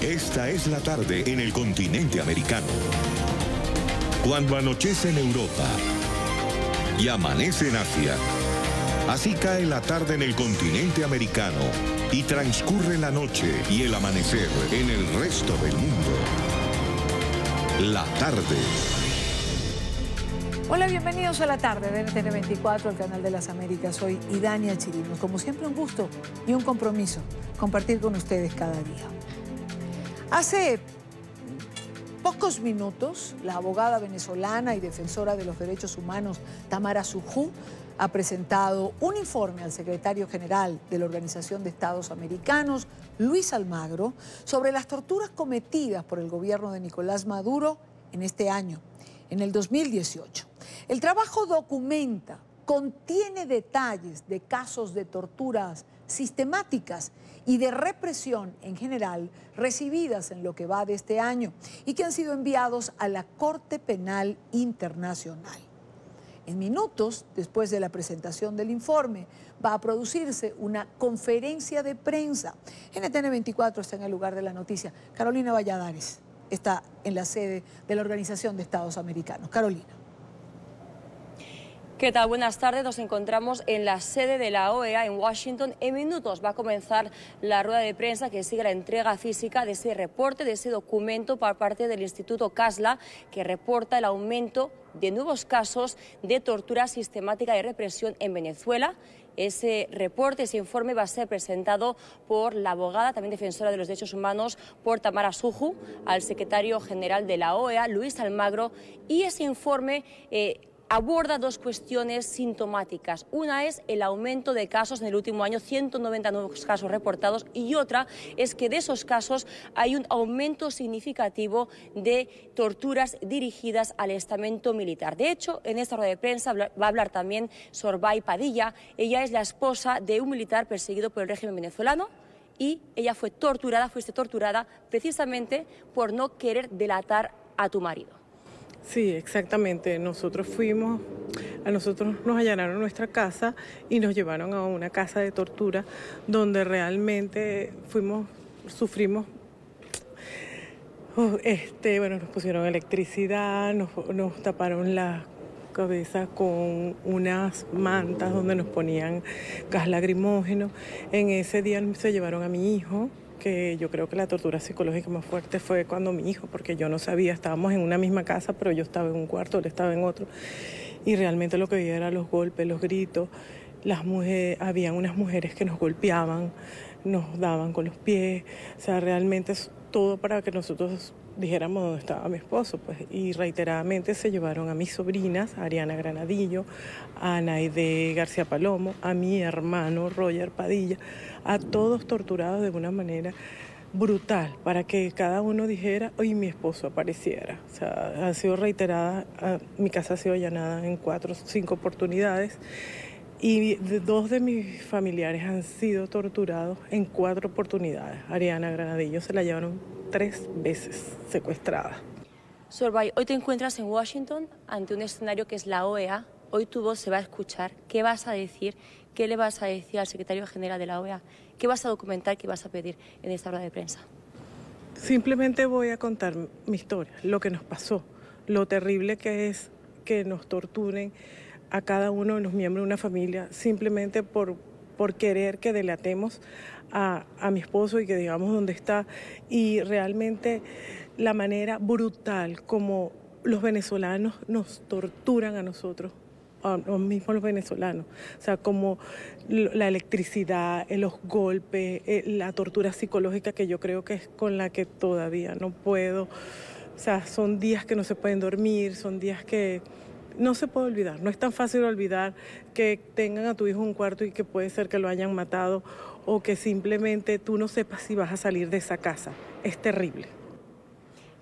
Esta es la tarde en el continente americano. Cuando anochece en Europa y amanece en Asia, así cae la tarde en el continente americano y transcurre la noche y el amanecer en el resto del mundo. La tarde. Hola, bienvenidos a la tarde de NTN 24, el canal de las Américas. Soy Idania Chirinos. Como siempre, un gusto y un compromiso compartir con ustedes cada día. Hace pocos minutos, la abogada venezolana y defensora de los derechos humanos, Tamara Sujú, ha presentado un informe al secretario general de la Organización de Estados Americanos, Luis Almagro, sobre las torturas cometidas por el gobierno de Nicolás Maduro en este año, en el 2018. El trabajo documenta, contiene detalles de casos de torturas sistemáticas y de represión en general recibidas en lo que va de este año y que han sido enviados a la Corte Penal Internacional. En minutos, después de la presentación del informe, va a producirse una conferencia de prensa. NTN 24 está en el lugar de la noticia. Carolina Valladares está en la sede de la Organización de Estados Americanos. Carolina. ¿Qué tal? Buenas tardes. Nos encontramos en la sede de la OEA en Washington. En minutos va a comenzar la rueda de prensa que sigue la entrega física de ese reporte, de ese documento por parte del Instituto Khasla, que reporta el aumento de nuevos casos de tortura sistemática y represión en Venezuela. Ese reporte, ese informe va a ser presentado por la abogada, también defensora de los derechos humanos, por Tamara Sujú, al secretario general de la OEA, Luis Almagro, y ese informe aborda dos cuestiones sintomáticas. Una es el aumento de casos en el último año, 190 nuevos casos reportados, y otra es que de esos casos hay un aumento significativo de torturas dirigidas al estamento militar. De hecho, en esta rueda de prensa va a hablar también Zorbay Padilla. Ella es la esposa de un militar perseguido por el régimen venezolano y ella fuiste torturada precisamente por no querer delatar a tu marido. Sí, exactamente. A nosotros nos allanaron nuestra casa y nos llevaron a una casa de tortura donde realmente sufrimos. Nos pusieron electricidad, nos taparon la cabeza con unas mantas donde nos ponían gas lacrimógeno. En ese día se llevaron a mi hijo, que yo creo que la tortura psicológica más fuerte fue cuando mi hijo, porque yo no sabía, estábamos en una misma casa, pero yo estaba en un cuarto, él estaba en otro, y realmente lo que veía eran los golpes, los gritos. Habían unas mujeres que nos golpeaban, nos daban con los pies, o sea, realmente es todo para que nosotros dijéramos dónde estaba mi esposo, pues, y reiteradamente se llevaron a mis sobrinas, a Ariana Granadillo, a Naide García Palomo, a mi hermano Roger Padilla, a todos torturados de una manera brutal, para que cada uno dijera, hoy mi esposo apareciera. O sea, ha sido reiterada, mi casa ha sido allanada en 4 o 5 oportunidades, y 2 de mis familiares han sido torturados en 4 oportunidades. Ariana Granadillo se la llevaron 3 veces secuestrada. Zorbay, hoy te encuentras en Washington ante un escenario que es la OEA. Hoy tu voz se va a escuchar. ¿Qué vas a decir? ¿Qué le vas a decir al secretario general de la OEA? ¿Qué vas a documentar? ¿Qué vas a pedir en esta rueda de prensa? Simplemente voy a contar mi historia, lo que nos pasó, lo terrible que es que nos torturen a cada uno de los miembros de una familia simplemente por querer que delatemos a mi esposo y que digamos dónde está. Y realmente la manera brutal como los venezolanos nos torturan a nosotros, a los mismos los venezolanos. O sea, como la electricidad, los golpes, la tortura psicológica, que yo creo que es con la que todavía no puedo. O sea, son días que no se pueden dormir, son días que no se puede olvidar. No es tan fácil olvidar que tengan a tu hijo en un cuarto y que puede ser que lo hayan matado, o que simplemente tú no sepas si vas a salir de esa casa. Es terrible.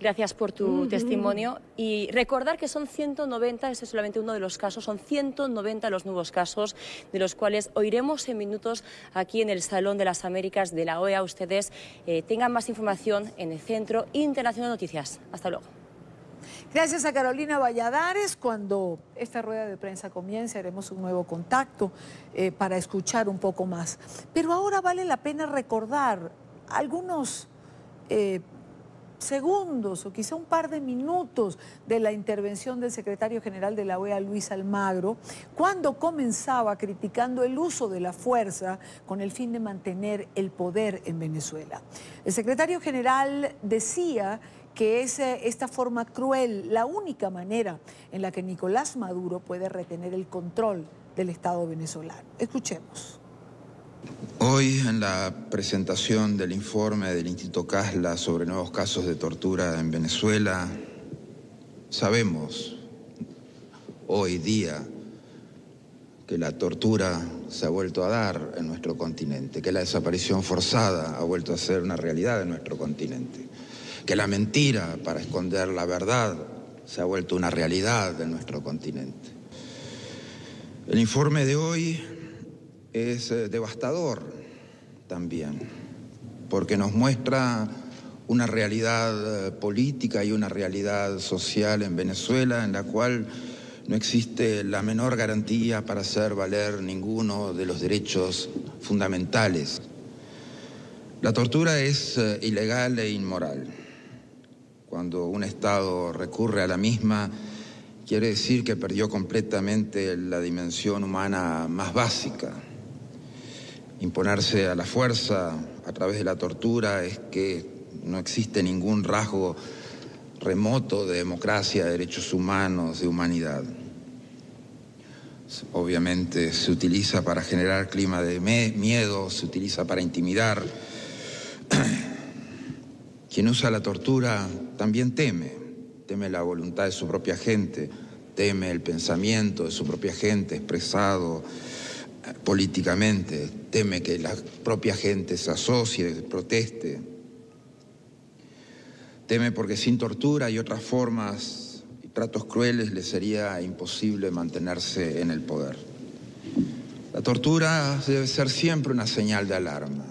Gracias por tu testimonio. Y recordar que son 190, ese es solamente uno de los casos, son 190 los nuevos casos, de los cuales oiremos en minutos aquí en el Salón de las Américas de la OEA. Ustedes tengan más información en el Centro Internacional de Noticias. Hasta luego. Gracias a Carolina Valladares. Cuando esta rueda de prensa comience, haremos un nuevo contacto para escuchar un poco más. Pero ahora vale la pena recordar algunos segundos o quizá un par de minutos de la intervención del secretario general de la OEA, Luis Almagro, cuando comenzaba criticando el uso de la fuerza con el fin de mantener el poder en Venezuela. El secretario general decía que es esta forma cruel la única manera en la que Nicolás Maduro puede retener el control del Estado venezolano. Escuchemos. Hoy, en la presentación del informe del Instituto Casla sobre nuevos casos de tortura en Venezuela, sabemos hoy día que la tortura se ha vuelto a dar en nuestro continente, que la desaparición forzada ha vuelto a ser una realidad en nuestro continente, que la mentira para esconder la verdad se ha vuelto una realidad en nuestro continente. El informe de hoy es devastador también, porque nos muestra una realidad política y una realidad social en Venezuela en la cual no existe la menor garantía para hacer valer ninguno de los derechos fundamentales. La tortura es ilegal e inmoral. Cuando un Estado recurre a la misma, quiere decir que perdió completamente la dimensión humana más básica. Imponerse a la fuerza a través de la tortura es que no existe ningún rasgo remoto de democracia, de derechos humanos, de humanidad. Obviamente se utiliza para generar clima de miedo, se utiliza para intimidar. Quien usa la tortura también teme la voluntad de su propia gente, teme el pensamiento de su propia gente expresado políticamente, teme que la propia gente se asocie, proteste. Teme porque sin tortura y otras formas y tratos crueles le sería imposible mantenerse en el poder. La tortura debe ser siempre una señal de alarma.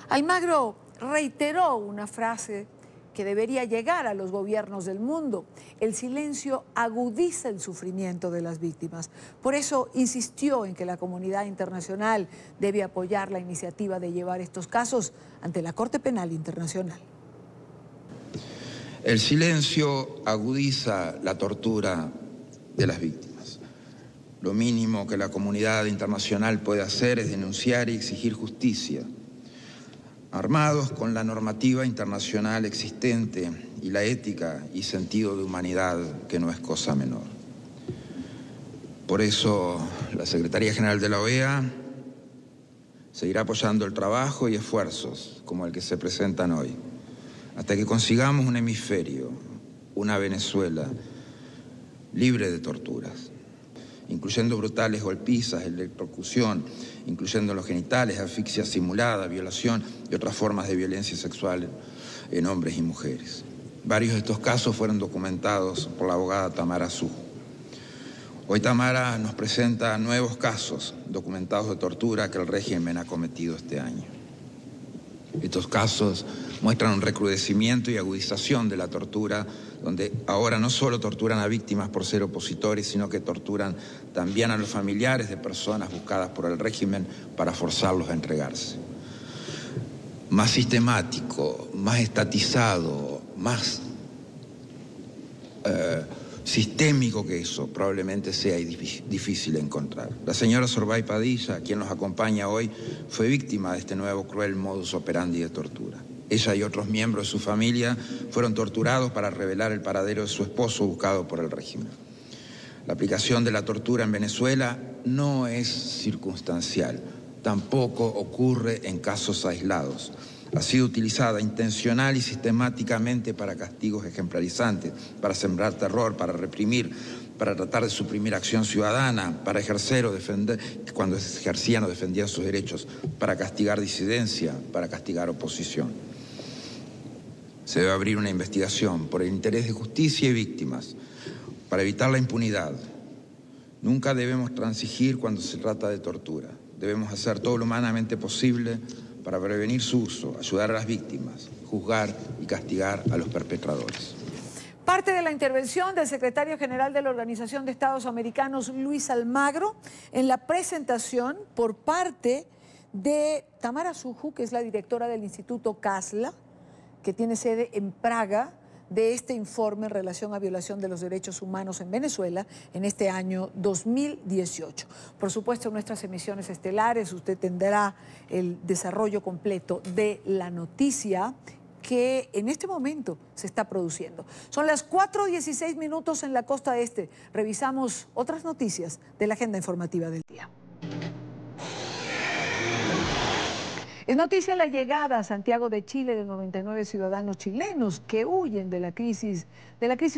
Almagro reiteró una frase que debería llegar a los gobiernos del mundo. El silencio agudiza el sufrimiento de las víctimas. Por eso insistió en que la comunidad internacional debe apoyar la iniciativa de llevar estos casos ante la Corte Penal Internacional. El silencio agudiza la tortura de las víctimas. Lo mínimo que la comunidad internacional puede hacer es denunciar y exigir justicia, armados con la normativa internacional existente y la ética y sentido de humanidad, que no es cosa menor. Por eso, la Secretaría General de la OEA seguirá apoyando el trabajo y esfuerzos como el que se presentan hoy, hasta que consigamos un hemisferio, una Venezuela libre de torturas, incluyendo brutales golpizas, electrocución, incluyendo los genitales, asfixia simulada, violación y otras formas de violencia sexual en hombres y mujeres. Varios de estos casos fueron documentados por la abogada Tamara Suju. Hoy Tamara nos presenta nuevos casos documentados de tortura que el régimen ha cometido este año. Estos casos muestran un recrudecimiento y agudización de la tortura, donde ahora no solo torturan a víctimas por ser opositores, sino que torturan también a los familiares de personas buscadas por el régimen para forzarlos a entregarse. Más sistemático, más estatizado, más sistémico que eso, probablemente sea difícil de encontrar. La señora Zorbay Padilla, quien nos acompaña hoy, fue víctima de este nuevo cruel modus operandi de tortura. Ella y otros miembros de su familia fueron torturados para revelar el paradero de su esposo buscado por el régimen. La aplicación de la tortura en Venezuela no es circunstancial, tampoco ocurre en casos aislados. Ha sido utilizada intencional y sistemáticamente para castigos ejemplarizantes, para sembrar terror, para reprimir, para tratar de suprimir acción ciudadana, para ejercer o defender, cuando ejercían o defendían sus derechos, para castigar disidencia, para castigar oposición. Se debe abrir una investigación por el interés de justicia y víctimas, para evitar la impunidad. Nunca debemos transigir cuando se trata de tortura. Debemos hacer todo lo humanamente posible para prevenir su uso, ayudar a las víctimas, juzgar y castigar a los perpetradores. Parte de la intervención del secretario general de la Organización de Estados Americanos, Luis Almagro, en la presentación por parte de Tamara Suju, que es la directora del Instituto Casla, que tiene sede en Praga, de este informe en relación a violación de los derechos humanos en Venezuela en este año 2018. Por supuesto, en nuestras emisiones estelares usted tendrá el desarrollo completo de la noticia que en este momento se está produciendo. Son las 4:16 minutos en la costa este. Revisamos otras noticias de la agenda informativa del día. Es noticia la llegada a Santiago de Chile de 99 ciudadanos chilenos que huyen de la crisis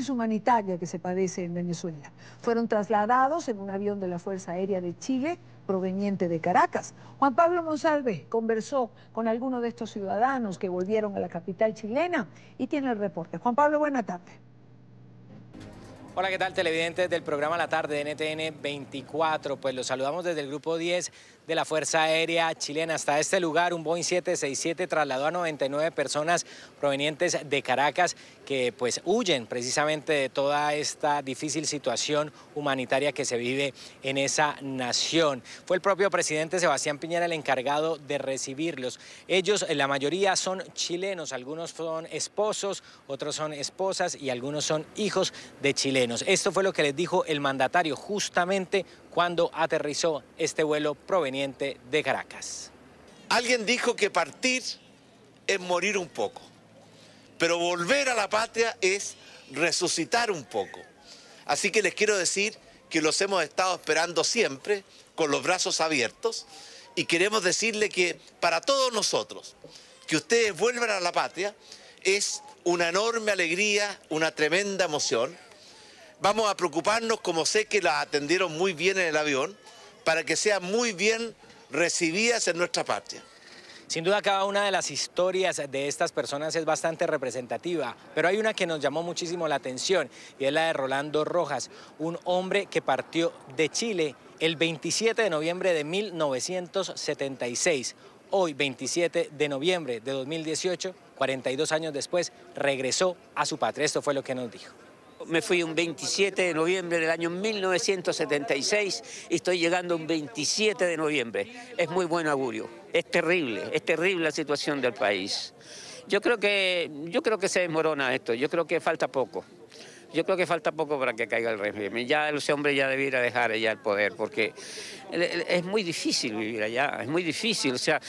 humanitaria que se padece en Venezuela. Fueron trasladados en un avión de la Fuerza Aérea de Chile proveniente de Caracas. Juan Pablo Monsalve conversó con algunos de estos ciudadanos que volvieron a la capital chilena y tiene el reporte. Juan Pablo, buena tarde. Hola, ¿qué tal, televidentes del programa La Tarde de NTN 24? Pues los saludamos desde el Grupo 10 de la Fuerza Aérea Chilena. Hasta este lugar, un Boeing 767 trasladó a 99 personas provenientes de Caracas que pues huyen precisamente de toda esta difícil situación humanitaria que se vive en esa nación. Fue el propio presidente Sebastián Piñera el encargado de recibirlos. Ellos, la mayoría son chilenos, algunos son esposos, otros son esposas y algunos son hijos de chilenos. Esto fue lo que les dijo el mandatario justamente cuando aterrizó este vuelo proveniente de Caracas. Alguien dijo que partir es morir un poco, pero volver a la patria es resucitar un poco. Así que les quiero decir que los hemos estado esperando siempre con los brazos abiertos y queremos decirle que para todos nosotros, que ustedes vuelvan a la patria es una enorme alegría, una tremenda emoción. Vamos a preocuparnos, como sé que las atendieron muy bien en el avión, para que sean muy bien recibidas en nuestra patria. Sin duda, cada una de las historias de estas personas es bastante representativa, pero hay una que nos llamó muchísimo la atención y es la de Rolando Rojas, un hombre que partió de Chile el 27 de noviembre de 1976. Hoy, 27 de noviembre de 2018, 42 años después, regresó a su patria. Esto fue lo que nos dijo. Me fui un 27 de noviembre del año 1976 y estoy llegando un 27 de noviembre. Es muy buen augurio. Es terrible la situación del país. Yo creo que se desmorona esto, yo creo que falta poco. Yo creo que falta poco para que caiga el régimen. Ya ese hombre ya debiera dejar ya el poder, porque es muy difícil vivir allá, es muy difícil. O sea,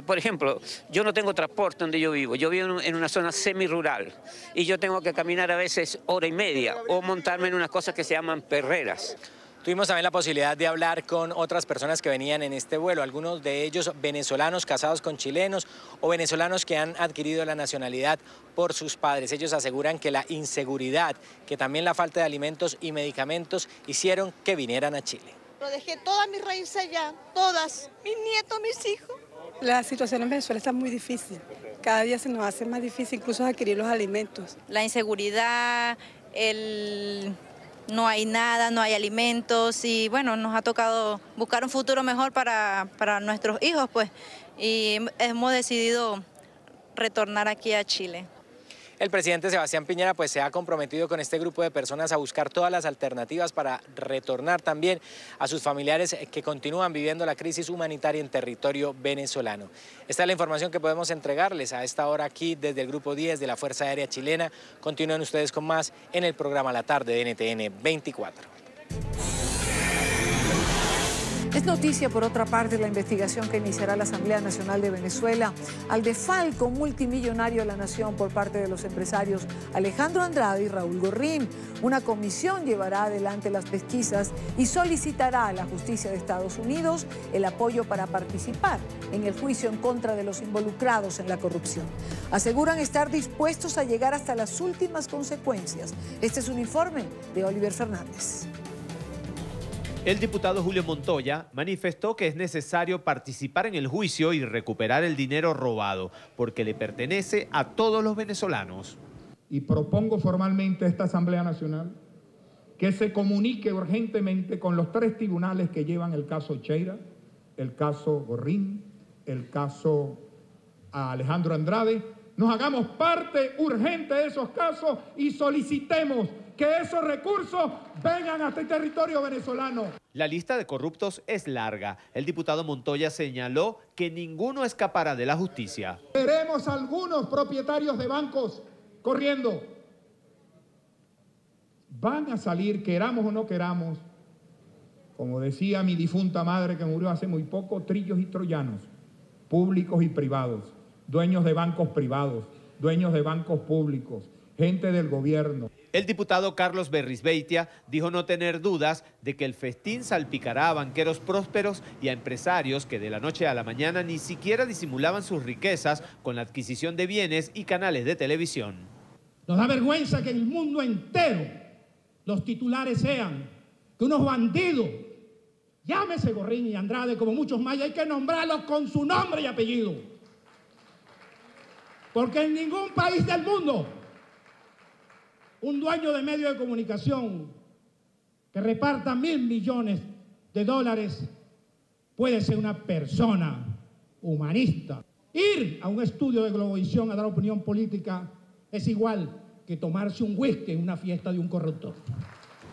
por ejemplo, yo no tengo transporte donde yo vivo en una zona semirural y yo tengo que caminar a veces hora y media o montarme en unas cosas que se llaman perreras. Tuvimos también la posibilidad de hablar con otras personas que venían en este vuelo, algunos de ellos venezolanos casados con chilenos o venezolanos que han adquirido la nacionalidad por sus padres. Ellos aseguran que la inseguridad, que también la falta de alimentos y medicamentos hicieron que vinieran a Chile. Lo dejé todas mis raíces allá, todas, mis nietos, mis hijos. La situación en Venezuela está muy difícil, cada día se nos hace más difícil incluso adquirir los alimentos. La inseguridad, no hay nada, no hay alimentos y bueno, nos ha tocado buscar un futuro mejor para nuestros hijos, pues, y hemos decidido retornar aquí a Chile. El presidente Sebastián Piñera pues se ha comprometido con este grupo de personas a buscar todas las alternativas para retornar también a sus familiares que continúan viviendo la crisis humanitaria en territorio venezolano. Esta es la información que podemos entregarles a esta hora aquí desde el Grupo 10 de la Fuerza Aérea Chilena. Continúen ustedes con más en el programa La Tarde de NTN 24. Es noticia, por otra parte, la investigación que iniciará la Asamblea Nacional de Venezuela al desfalco multimillonario de la nación por parte de los empresarios Alejandro Andrade y Raúl Gorrín. Una comisión llevará adelante las pesquisas y solicitará a la justicia de Estados Unidos el apoyo para participar en el juicio en contra de los involucrados en la corrupción. Aseguran estar dispuestos a llegar hasta las últimas consecuencias. Este es un informe de Oliver Fernández. El diputado Julio Montoya manifestó que es necesario participar en el juicio y recuperar el dinero robado, porque le pertenece a todos los venezolanos. Y propongo formalmente a esta Asamblea Nacional que se comunique urgentemente con los 3 tribunales que llevan el caso Cheira, el caso Gorrín, el caso Alejandro Andrade, nos hagamos parte urgente de esos casos y solicitemos que esos recursos vengan hasta el territorio venezolano. La lista de corruptos es larga. El diputado Montoya señaló que ninguno escapará de la justicia. Veremos algunos propietarios de bancos corriendo. Van a salir, queramos o no queramos, como decía mi difunta madre que murió hace muy poco, trillos y troyanos, públicos y privados, dueños de bancos privados, dueños de bancos públicos, gente del gobierno. El diputado Carlos Berrizbeitia dijo no tener dudas de que el festín salpicará a banqueros prósperos y a empresarios que de la noche a la mañana ni siquiera disimulaban sus riquezas con la adquisición de bienes y canales de televisión. Nos da vergüenza que en el mundo entero los titulares sean que unos bandidos, llámese Gorrín y Andrade como muchos más, y hay que nombrarlos con su nombre y apellido. Porque en ningún país del mundo un dueño de medio de comunicación que reparta $1.000 millones puede ser una persona humanista. Ir a un estudio de Globovisión a dar opinión política es igual que tomarse un whisky en una fiesta de un corruptor.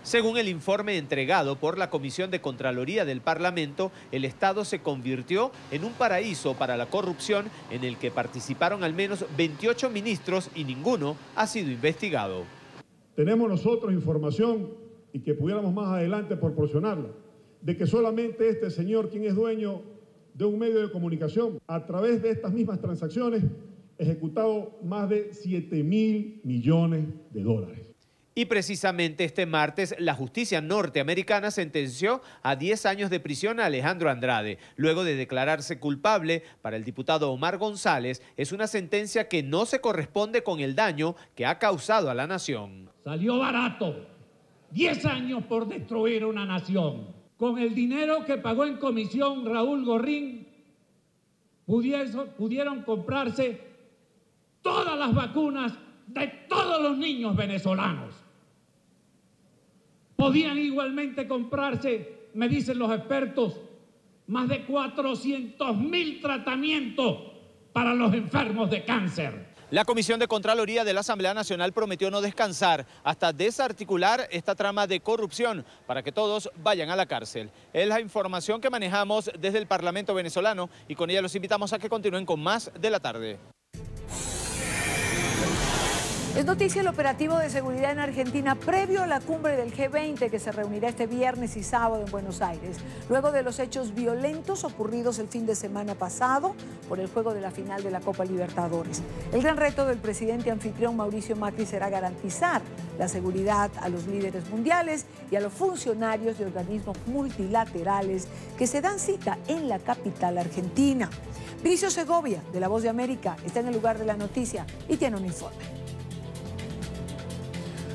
Según el informe entregado por la Comisión de Contraloría del Parlamento, el Estado se convirtió en un paraíso para la corrupción en el que participaron al menos 28 ministros y ninguno ha sido investigado. Tenemos nosotros información, y que pudiéramos más adelante proporcionarla, de que solamente este señor, quien es dueño de un medio de comunicación, a través de estas mismas transacciones, ejecutado más de $7.000 millones. Y precisamente este martes la justicia norteamericana sentenció a 10 años de prisión a Alejandro Andrade. Luego de declararse culpable, para el diputado Omar González, es una sentencia que no se corresponde con el daño que ha causado a la nación. Salió barato, 10 años por destruir una nación. Con el dinero que pagó en comisión Raúl Gorrín, pudieron comprarse todas las vacunas de todos los niños venezolanos. Podían igualmente comprarse, me dicen los expertos, más de 400.000 tratamientos para los enfermos de cáncer. La Comisión de Contraloría de la Asamblea Nacional prometió no descansar hasta desarticular esta trama de corrupción para que todos vayan a la cárcel. Es la información que manejamos desde el Parlamento venezolano y con ella los invitamos a que continúen con más de la tarde. Es noticia el operativo de seguridad en Argentina previo a la cumbre del G20 que se reunirá este viernes y sábado en Buenos Aires, luego de los hechos violentos ocurridos el fin de semana pasado por el juego de la final de la Copa Libertadores. El gran reto del presidente anfitrión Mauricio Macri será garantizar la seguridad a los líderes mundiales y a los funcionarios de organismos multilaterales que se dan cita en la capital argentina. Bricio Segovia, de La Voz de América, está en el lugar de la noticia y tiene un informe.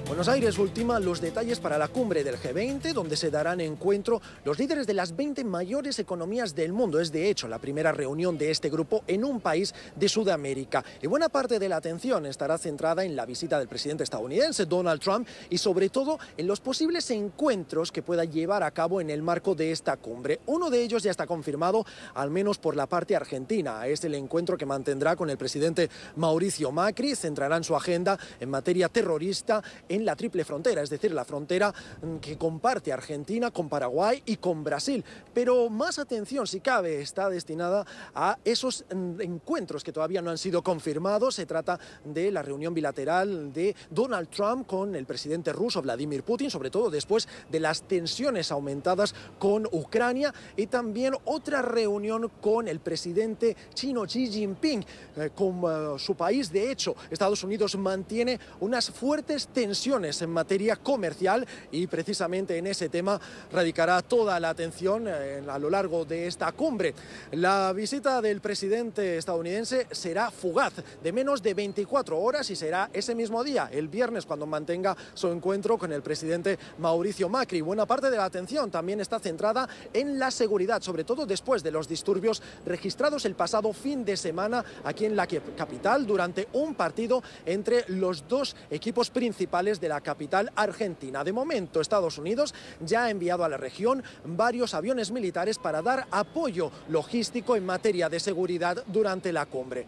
Buenos Aires ultima los detalles para la cumbre del G20, donde se darán encuentro los líderes de las 20 mayores economías del mundo. Es de hecho la primera reunión de este grupo en un país de Sudamérica. Y buena parte de la atención estará centrada en la visita del presidente estadounidense Donald Trump y sobre todo en los posibles encuentros que pueda llevar a cabo en el marco de esta cumbre. Uno de ellos ya está confirmado, al menos por la parte argentina. Es el encuentro que mantendrá con el presidente Mauricio Macri. Centrarán su agenda en materia terrorista en la triple frontera, es decir, la frontera que comparte Argentina con Paraguay y con Brasil. Pero más atención, si cabe, está destinada a esos encuentros que todavía no han sido confirmados. Se trata de la reunión bilateral de Donald Trump con el presidente ruso Vladimir Putin, sobre todo después de las tensiones aumentadas con Ucrania, y también otra reunión con el presidente chino Xi Jinping. Con su país, de hecho, Estados Unidos mantiene unas fuertes tensiones en materia comercial y precisamente en ese tema radicará toda la atención a lo largo de esta cumbre. La visita del presidente estadounidense será fugaz, de menos de 24 horas, y será ese mismo día, el viernes, cuando mantenga su encuentro con el presidente Mauricio Macri. Buena parte de la atención también está centrada en la seguridad, sobre todo después de los disturbios registrados el pasado fin de semana aquí en la capital durante un partido entre los dos equipos principales de la capital argentina. De momento, Estados Unidos ya ha enviado a la región varios aviones militares para dar apoyo logístico en materia de seguridad durante la cumbre.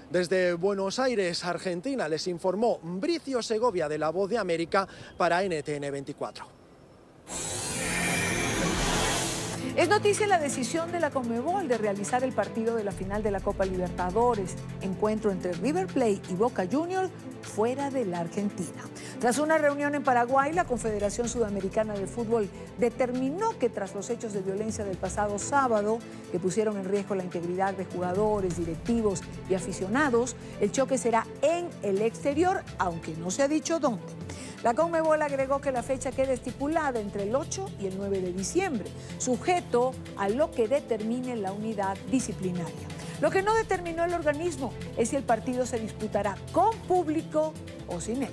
Desde Buenos Aires, Argentina, les informó Bricio Segovia de La Voz de América para NTN 24. Es noticia la decisión de la Conmebol de realizar el partido de la final de la Copa Libertadores, encuentro entre River Plate y Boca Juniors fuera de la Argentina. Tras una reunión en Paraguay, la Confederación Sudamericana de Fútbol determinó que tras los hechos de violencia del pasado sábado, que pusieron en riesgo la integridad de jugadores, directivos y aficionados, el choque será en el exterior, aunque no se ha dicho dónde. La Conmebol agregó que la fecha queda estipulada entre el 8 y el 9 de diciembre, sujeto a lo que determine la unidad disciplinaria. Lo que no determinó el organismo es si el partido se disputará con público o sin él.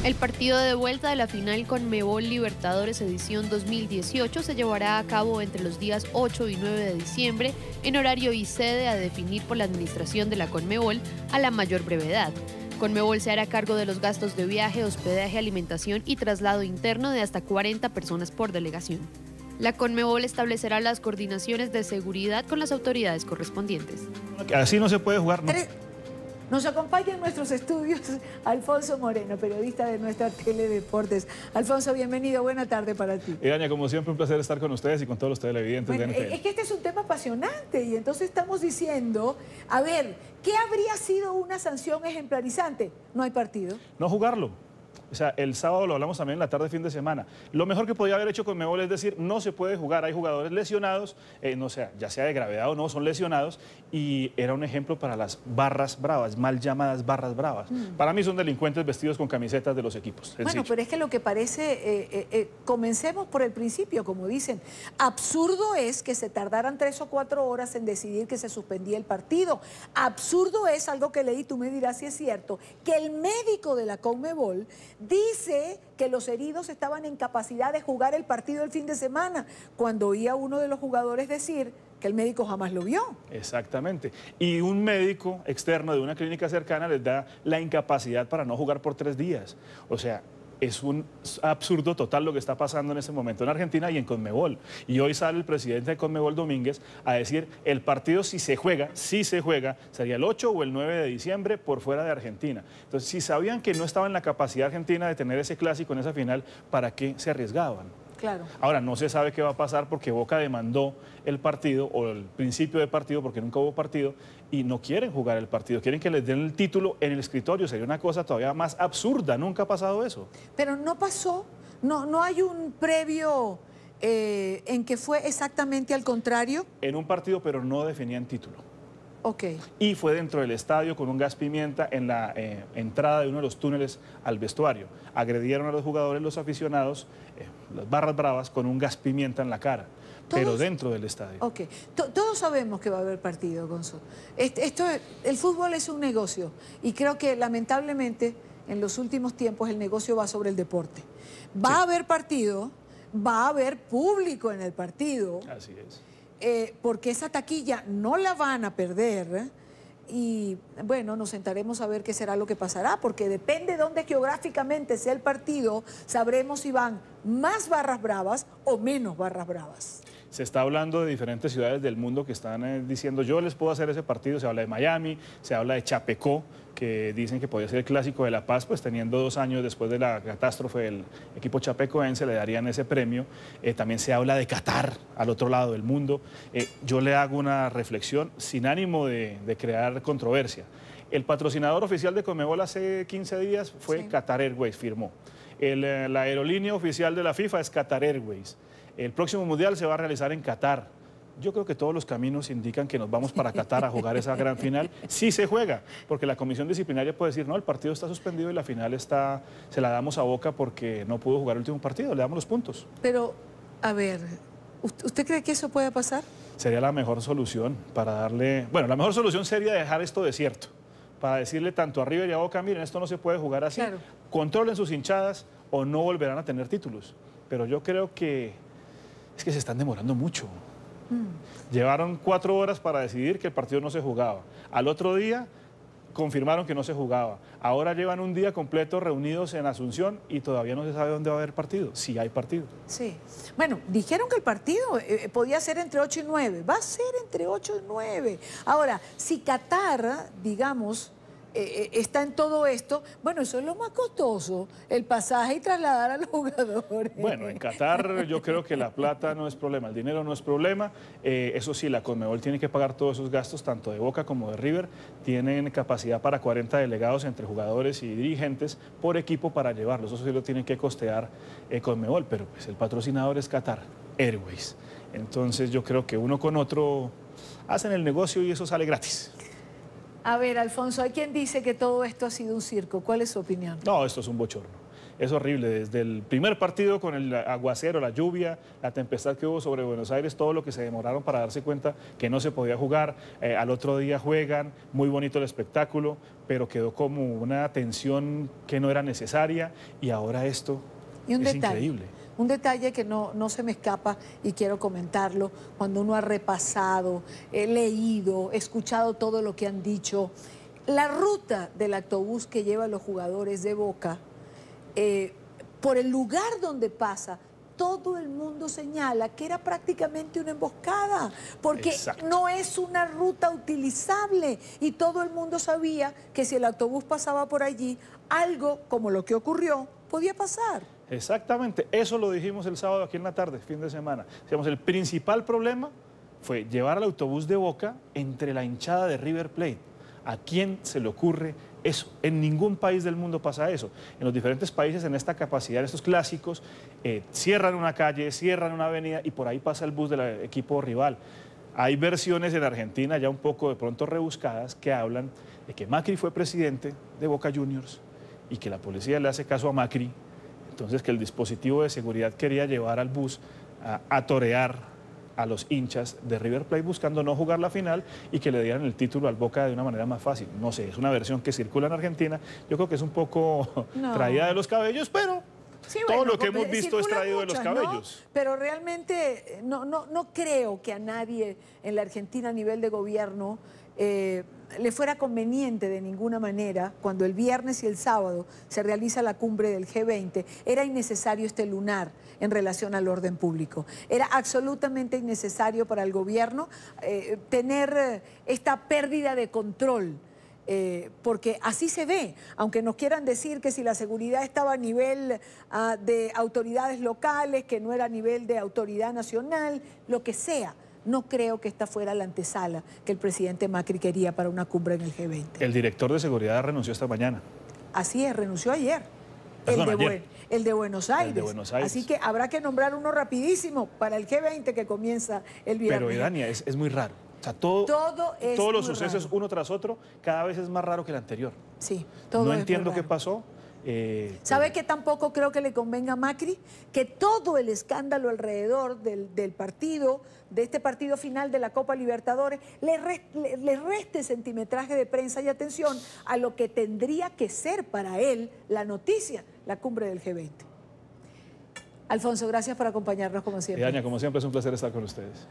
El partido de vuelta de la final Conmebol Libertadores edición 2018 se llevará a cabo entre los días 8 y 9 de diciembre en horario y sede a definir por la administración de la Conmebol a la mayor brevedad. Conmebol se hará cargo de los gastos de viaje, hospedaje, alimentación y traslado interno de hasta 40 personas por delegación. La Conmebol establecerá las coordinaciones de seguridad con las autoridades correspondientes. Así no se puede jugar. ¿No? Nos acompaña en nuestros estudios Alfonso Moreno, periodista de nuestra Teledeportes. Alfonso, bienvenido, buena tarde para ti. Idaña, como siempre, un placer estar con ustedes y con todos los televidentes de NTN. Es que este es un tema apasionante y entonces estamos diciendo, a ver, ¿qué habría sido una sanción ejemplarizante? No hay partido. No jugarlo. O sea, el sábado lo hablamos también en la tarde, fin de semana. Lo mejor que podía haber hecho Conmebol es decir, no se puede jugar, hay jugadores lesionados, no sea, ya sea de gravedad o no, son lesionados, y era un ejemplo para las barras bravas, mal llamadas barras bravas. Para mí son delincuentes vestidos con camisetas de los equipos. Sencillo. Bueno, pero es que lo que parece, comencemos por el principio, como dicen, absurdo es que se tardaran 3 o 4 horas en decidir que se suspendía el partido. Absurdo es, algo que leí, tú me dirás si es cierto, que el médico de la Conmebol dice que los heridos estaban en capacidad de jugar el partido el fin de semana, cuando oía a uno de los jugadores decir que el médico jamás lo vio. Exactamente. Y un médico externo de una clínica cercana les da la incapacidad para no jugar por 3 días. O sea, es un absurdo total lo que está pasando en este momento en Argentina y en Conmebol. Y hoy sale el presidente de Conmebol, Domínguez, a decir el partido si se juega, sería el 8 o el 9 de diciembre por fuera de Argentina. Entonces, si sabían que no estaba en la capacidad argentina de tener ese clásico en esa final, ¿para qué se arriesgaban? Claro. Ahora, no se sabe qué va a pasar porque Boca demandó el partido o el principio de partido porque nunca hubo partido y no quieren jugar el partido, quieren que les den el título en el escritorio. Sería una cosa todavía más absurda, nunca ha pasado eso. Pero no pasó, no hay un previo en que fue exactamente al contrario. En un partido, pero no definían título. Ok. Y fue dentro del estadio con un gas pimienta en la entrada de uno de los túneles al vestuario. Agredieron a los jugadores, los aficionados, las barras bravas, con un gas pimienta en la cara. Pero dentro del estadio. Ok. Todos sabemos que va a haber partido, Gonzo. El fútbol es un negocio y creo que lamentablemente en los últimos tiempos el negocio va sobre el deporte. Va a haber partido, va a haber público en el partido. Así es. Porque esa taquilla no la van a perder y bueno, nos sentaremos a ver qué será lo que pasará, porque depende de dónde geográficamente sea el partido, sabremos si van más barras bravas o menos barras bravas. Se está hablando de diferentes ciudades del mundo que están diciendo yo les puedo hacer ese partido. Se habla de Miami, se habla de Chapecó, que dicen que podría ser el clásico de La Paz, pues teniendo 2 años después de la catástrofe del equipo chapecoense, le darían ese premio. También se habla de Qatar, al otro lado del mundo. Yo le hago una reflexión sin ánimo de crear controversia. El patrocinador oficial de Conmebol hace 15 días fue Qatar Airways, firmó. La aerolínea oficial de la FIFA es Qatar Airways. El próximo Mundial se va a realizar en Qatar. Yo creo que todos los caminos indican que nos vamos para Qatar a jugar esa gran final. Sí se juega, porque la comisión disciplinaria puede decir, no, el partido está suspendido y la final se la damos a Boca porque no pudo jugar el último partido, le damos los puntos. Pero, a ver, ¿usted cree que eso puede pasar? Sería la mejor solución para darle... Bueno, la mejor solución sería dejar esto desierto, para decirle tanto a River y a Boca, miren, esto no se puede jugar así. Claro. Controlen sus hinchadas o no volverán a tener títulos. Pero yo creo que es que se están demorando mucho. Llevaron 4 horas para decidir que el partido no se jugaba. Al otro día confirmaron que no se jugaba. Ahora llevan un día completo reunidos en Asunción y todavía no se sabe dónde va a haber partido, si hay partido. Sí. Bueno, dijeron que el partido podía ser entre 8 y 9. Va a ser entre 8 y 9. Ahora, si Qatar, digamos, está en todo esto, bueno, eso es lo más costoso, el pasaje y trasladar a los jugadores. Bueno, en Qatar yo creo que la plata no es problema, el dinero no es problema. Eso sí, la Conmebol tiene que pagar todos esos gastos, tanto de Boca como de River. Tienen capacidad para 40 delegados entre jugadores y dirigentes por equipo para llevarlos. Eso sí lo tienen que costear Conmebol, pero pues el patrocinador es Qatar Airways. Entonces yo creo que uno con otro hacen el negocio y eso sale gratis. A ver, Alfonso, hay quien dice que todo esto ha sido un circo. ¿Cuál es su opinión? No, esto es un bochorno. Es horrible. Desde el primer partido con el aguacero, la lluvia, la tempestad que hubo sobre Buenos Aires, todo lo que se demoraron para darse cuenta que no se podía jugar. Al otro día juegan, muy bonito el espectáculo, pero quedó como una tensión que no era necesaria y ahora esto y un es detalle, increíble. Un detalle que no se me escapa y quiero comentarlo, cuando uno ha repasado, leído, escuchado todo lo que han dicho, la ruta del autobús que lleva a los jugadores de Boca, por el lugar donde pasa, todo el mundo señala que era prácticamente una emboscada, porque Exacto. no es una ruta utilizable y todo el mundo sabía que si el autobús pasaba por allí, algo como lo que ocurrió podía pasar. Exactamente, eso lo dijimos el sábado aquí en la tarde, fin de semana. Digamos, el principal problema fue llevar al autobús de Boca entre la hinchada de River Plate. ¿A quién se le ocurre eso? En ningún país del mundo pasa eso. En los diferentes países, en esta capacidad, en estos clásicos, cierran una calle, cierran una avenida y por ahí pasa el bus del equipo rival. Hay versiones en Argentina ya un poco de pronto rebuscadas que hablan de que Macri fue presidente de Boca Juniors y que la policía le hace caso a Macri. Entonces que el dispositivo de seguridad quería llevar al bus a torear a los hinchas de River Plate buscando no jugar la final y que le dieran el título al Boca de una manera más fácil. No sé, es una versión que circula en Argentina. Yo creo que es un poco traída de los cabellos, pero sí, todo lo que hemos visto es traído de los cabellos. ¿No? Pero realmente no creo que a nadie en la Argentina a nivel de gobierno le fuera conveniente de ninguna manera, cuando el viernes y el sábado se realiza la cumbre del G20, era innecesario este lunar en relación al orden público. Era absolutamente innecesario para el gobierno tener esta pérdida de control. Porque así se ve, aunque nos quieran decir que si la seguridad estaba a nivel de autoridades locales, que no era a nivel de autoridad nacional, lo que sea. No creo que esta fuera la antesala que el presidente Macri quería para una cumbre en el G20. El director de seguridad renunció esta mañana. Así es, renunció ayer. Perdón, El de Buenos Aires. El de Buenos Aires. Así que habrá que nombrar uno rapidísimo para el G20 que comienza el viernes. Pero, Idania, es muy raro. O sea, todos los sucesos uno tras otro cada vez es más raro que el anterior. Sí, todo no entiendo qué pasó. ¿Sabe que tampoco creo que le convenga a Macri? Que todo el escándalo alrededor del partido, de este partido final de la Copa Libertadores, le reste centimetraje de prensa y atención a lo que tendría que ser para él la noticia, la cumbre del G20. Alfonso, gracias por acompañarnos como siempre. Idania, como siempre es un placer estar con ustedes.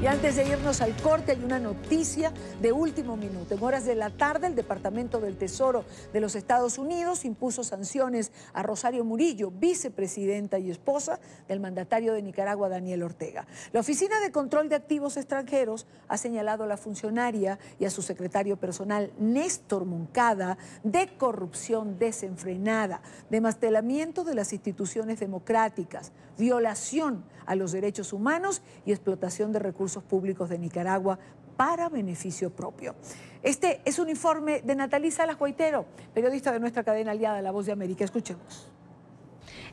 Y antes de irnos al corte, hay una noticia de último minuto. En horas de la tarde, el Departamento del Tesoro de los Estados Unidos impuso sanciones a Rosario Murillo, vicepresidenta y esposa del mandatario de Nicaragua, Daniel Ortega. La Oficina de Control de Activos Extranjeros ha señalado a la funcionaria y a su secretario personal, Néstor Moncada, de corrupción desenfrenada, desmantelamiento de las instituciones democráticas, violación a los derechos humanos y explotación de recursos públicos de Nicaragua para beneficio propio. Este es un informe de Natalí Salas Guaitero, periodista de nuestra cadena aliada La Voz de América. Escuchemos.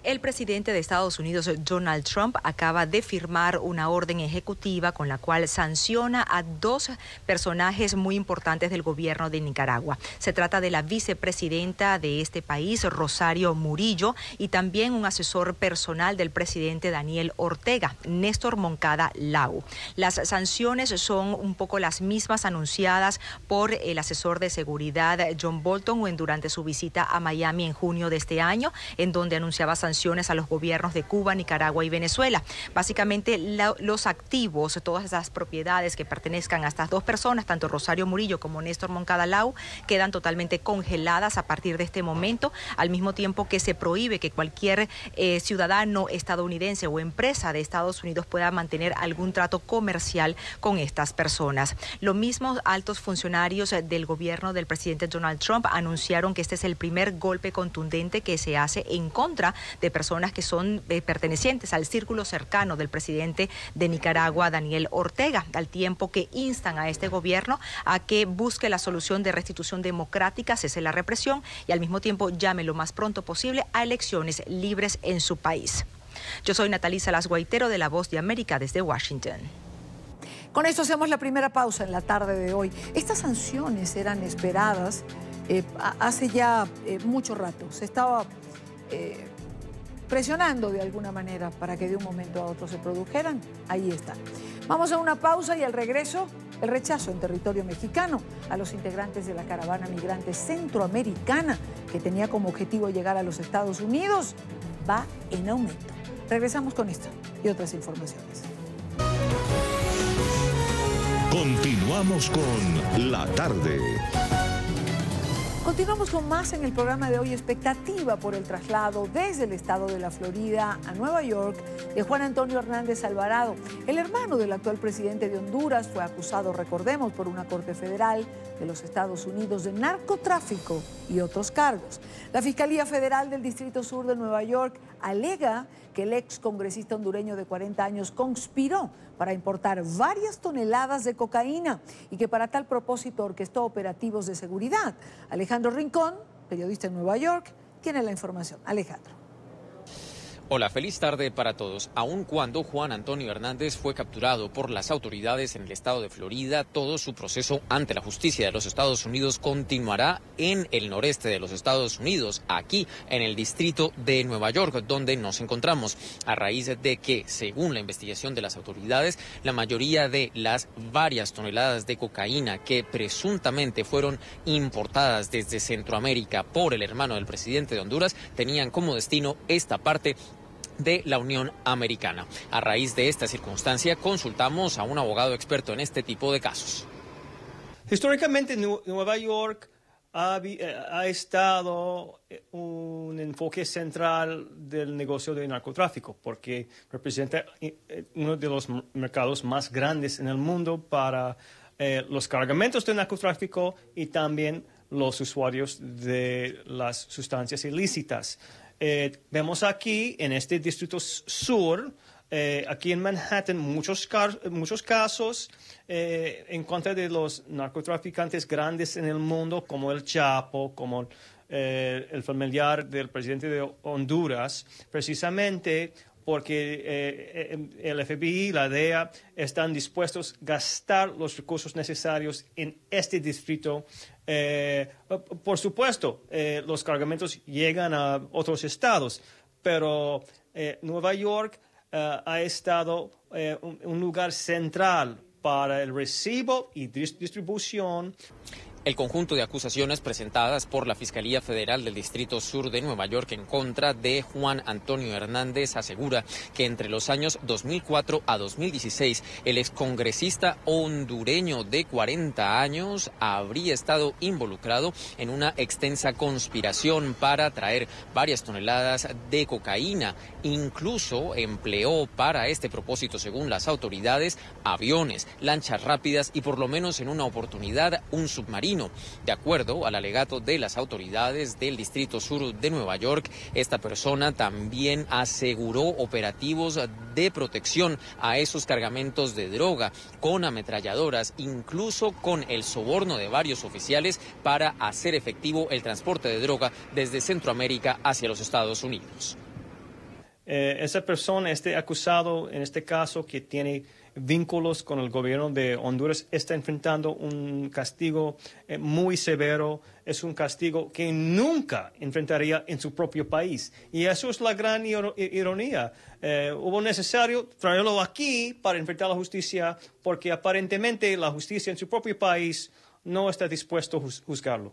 El presidente de Estados Unidos, Donald Trump, acaba de firmar una orden ejecutiva con la cual sanciona a dos personajes muy importantes del gobierno de Nicaragua. Se trata de la vicepresidenta de este país, Rosario Murillo, y también un asesor personal del presidente Daniel Ortega, Néstor Moncada Lau. Las sanciones son un poco las mismas anunciadas por el asesor de seguridad John Bolton durante su visita a Miami en junio de este año, en donde anunciaba sanciones a los gobiernos de Cuba, Nicaragua y Venezuela. Básicamente los activos, todas esas propiedades que pertenezcan a estas dos personas, tanto Rosario Murillo como Néstor Moncada Lau, quedan totalmente congeladas a partir de este momento, al mismo tiempo que se prohíbe que cualquier ciudadano estadounidense o empresa de Estados Unidos pueda mantener algún trato comercial con estas personas. Lo mismo, altos funcionarios del gobierno del presidente Donald Trump anunciaron que este es el primer golpe contundente que se hace en contra de personas que son pertenecientes al círculo cercano del presidente de Nicaragua, Daniel Ortega, al tiempo que instan a este gobierno a que busque la solución de restitución democrática, cese la represión y al mismo tiempo llame lo más pronto posible a elecciones libres en su país. Yo soy Natalie Salas Guaitero de La Voz de América desde Washington. Con esto hacemos la primera pausa en la tarde de hoy. Estas sanciones eran esperadas hace ya mucho rato. Se estaba presionando de alguna manera para que de un momento a otro se produjeran. Ahí está. Vamos a una pausa y al regreso, el rechazo en territorio mexicano a los integrantes de la caravana migrante centroamericana que tenía como objetivo llegar a los Estados Unidos va en aumento. Regresamos con esto y otras informaciones. Continuamos con La Tarde. Continuamos con más en el programa de hoy. Expectativa por el traslado desde el estado de la Florida a Nueva York de Juan Antonio Hernández Alvarado. El hermano del actual presidente de Honduras fue acusado, recordemos, por una corte federal de los Estados Unidos de narcotráfico y otros cargos. La Fiscalía Federal del Distrito Sur de Nueva York alega que el ex congresista hondureño de 40 años conspiró para importar varias toneladas de cocaína y que para tal propósito orquestó operativos de seguridad. Alejandro Rincón, periodista en Nueva York, tiene la información. Alejandro. Hola, feliz tarde para todos. Aun cuando Juan Antonio Hernández fue capturado por las autoridades en el estado de Florida, todo su proceso ante la justicia de los Estados Unidos continuará en el noreste de los Estados Unidos, aquí en el distrito de Nueva York, donde nos encontramos, a raíz de que, según la investigación de las autoridades, la mayoría de las varias toneladas de cocaína que presuntamente fueron importadas desde Centroamérica por el hermano del presidente de Honduras tenían como destino esta parte de la Unión Americana. A raíz de esta circunstancia, consultamos a un abogado experto en este tipo de casos. Históricamente, Nueva York ha estado un enfoque central del negocio de narcotráfico, porque representa uno de los mercados más grandes en el mundo para los cargamentos de narcotráfico y también los usuarios de las sustancias ilícitas. Vemos aquí, en este distrito sur, aquí en Manhattan, muchos casos en contra de los narcotraficantes grandes en el mundo, como el Chapo, como el familiar del presidente de Honduras, precisamente porque el FBI y la DEA están dispuestos a gastar los recursos necesarios en este distrito. Por supuesto, los cargamentos llegan a otros estados, pero Nueva York ha estado un lugar central para el recibo y distribución. El conjunto de acusaciones presentadas por la Fiscalía Federal del Distrito Sur de Nueva York en contra de Juan Antonio Hernández asegura que entre los años 2004 a 2016 el excongresista hondureño de 40 años habría estado involucrado en una extensa conspiración para traer varias toneladas de cocaína. Incluso empleó para este propósito, según las autoridades, aviones, lanchas rápidas y por lo menos en una oportunidad un submarino. De acuerdo al alegato de las autoridades del Distrito Sur de Nueva York, esta persona también aseguró operativos de protección a esos cargamentos de droga con ametralladoras, incluso con el soborno de varios oficiales para hacer efectivo el transporte de droga desde Centroamérica hacia los Estados Unidos. esa persona, este acusado, en este caso, que tiene vínculos con el gobierno de Honduras, está enfrentando un castigo muy severo. Es un castigo que nunca enfrentaría en su propio país. Y eso es la gran ironía. Hubo necesario traerlo aquí para enfrentar la justicia, porque aparentemente la justicia en su propio país no está dispuesto a juzgarlo.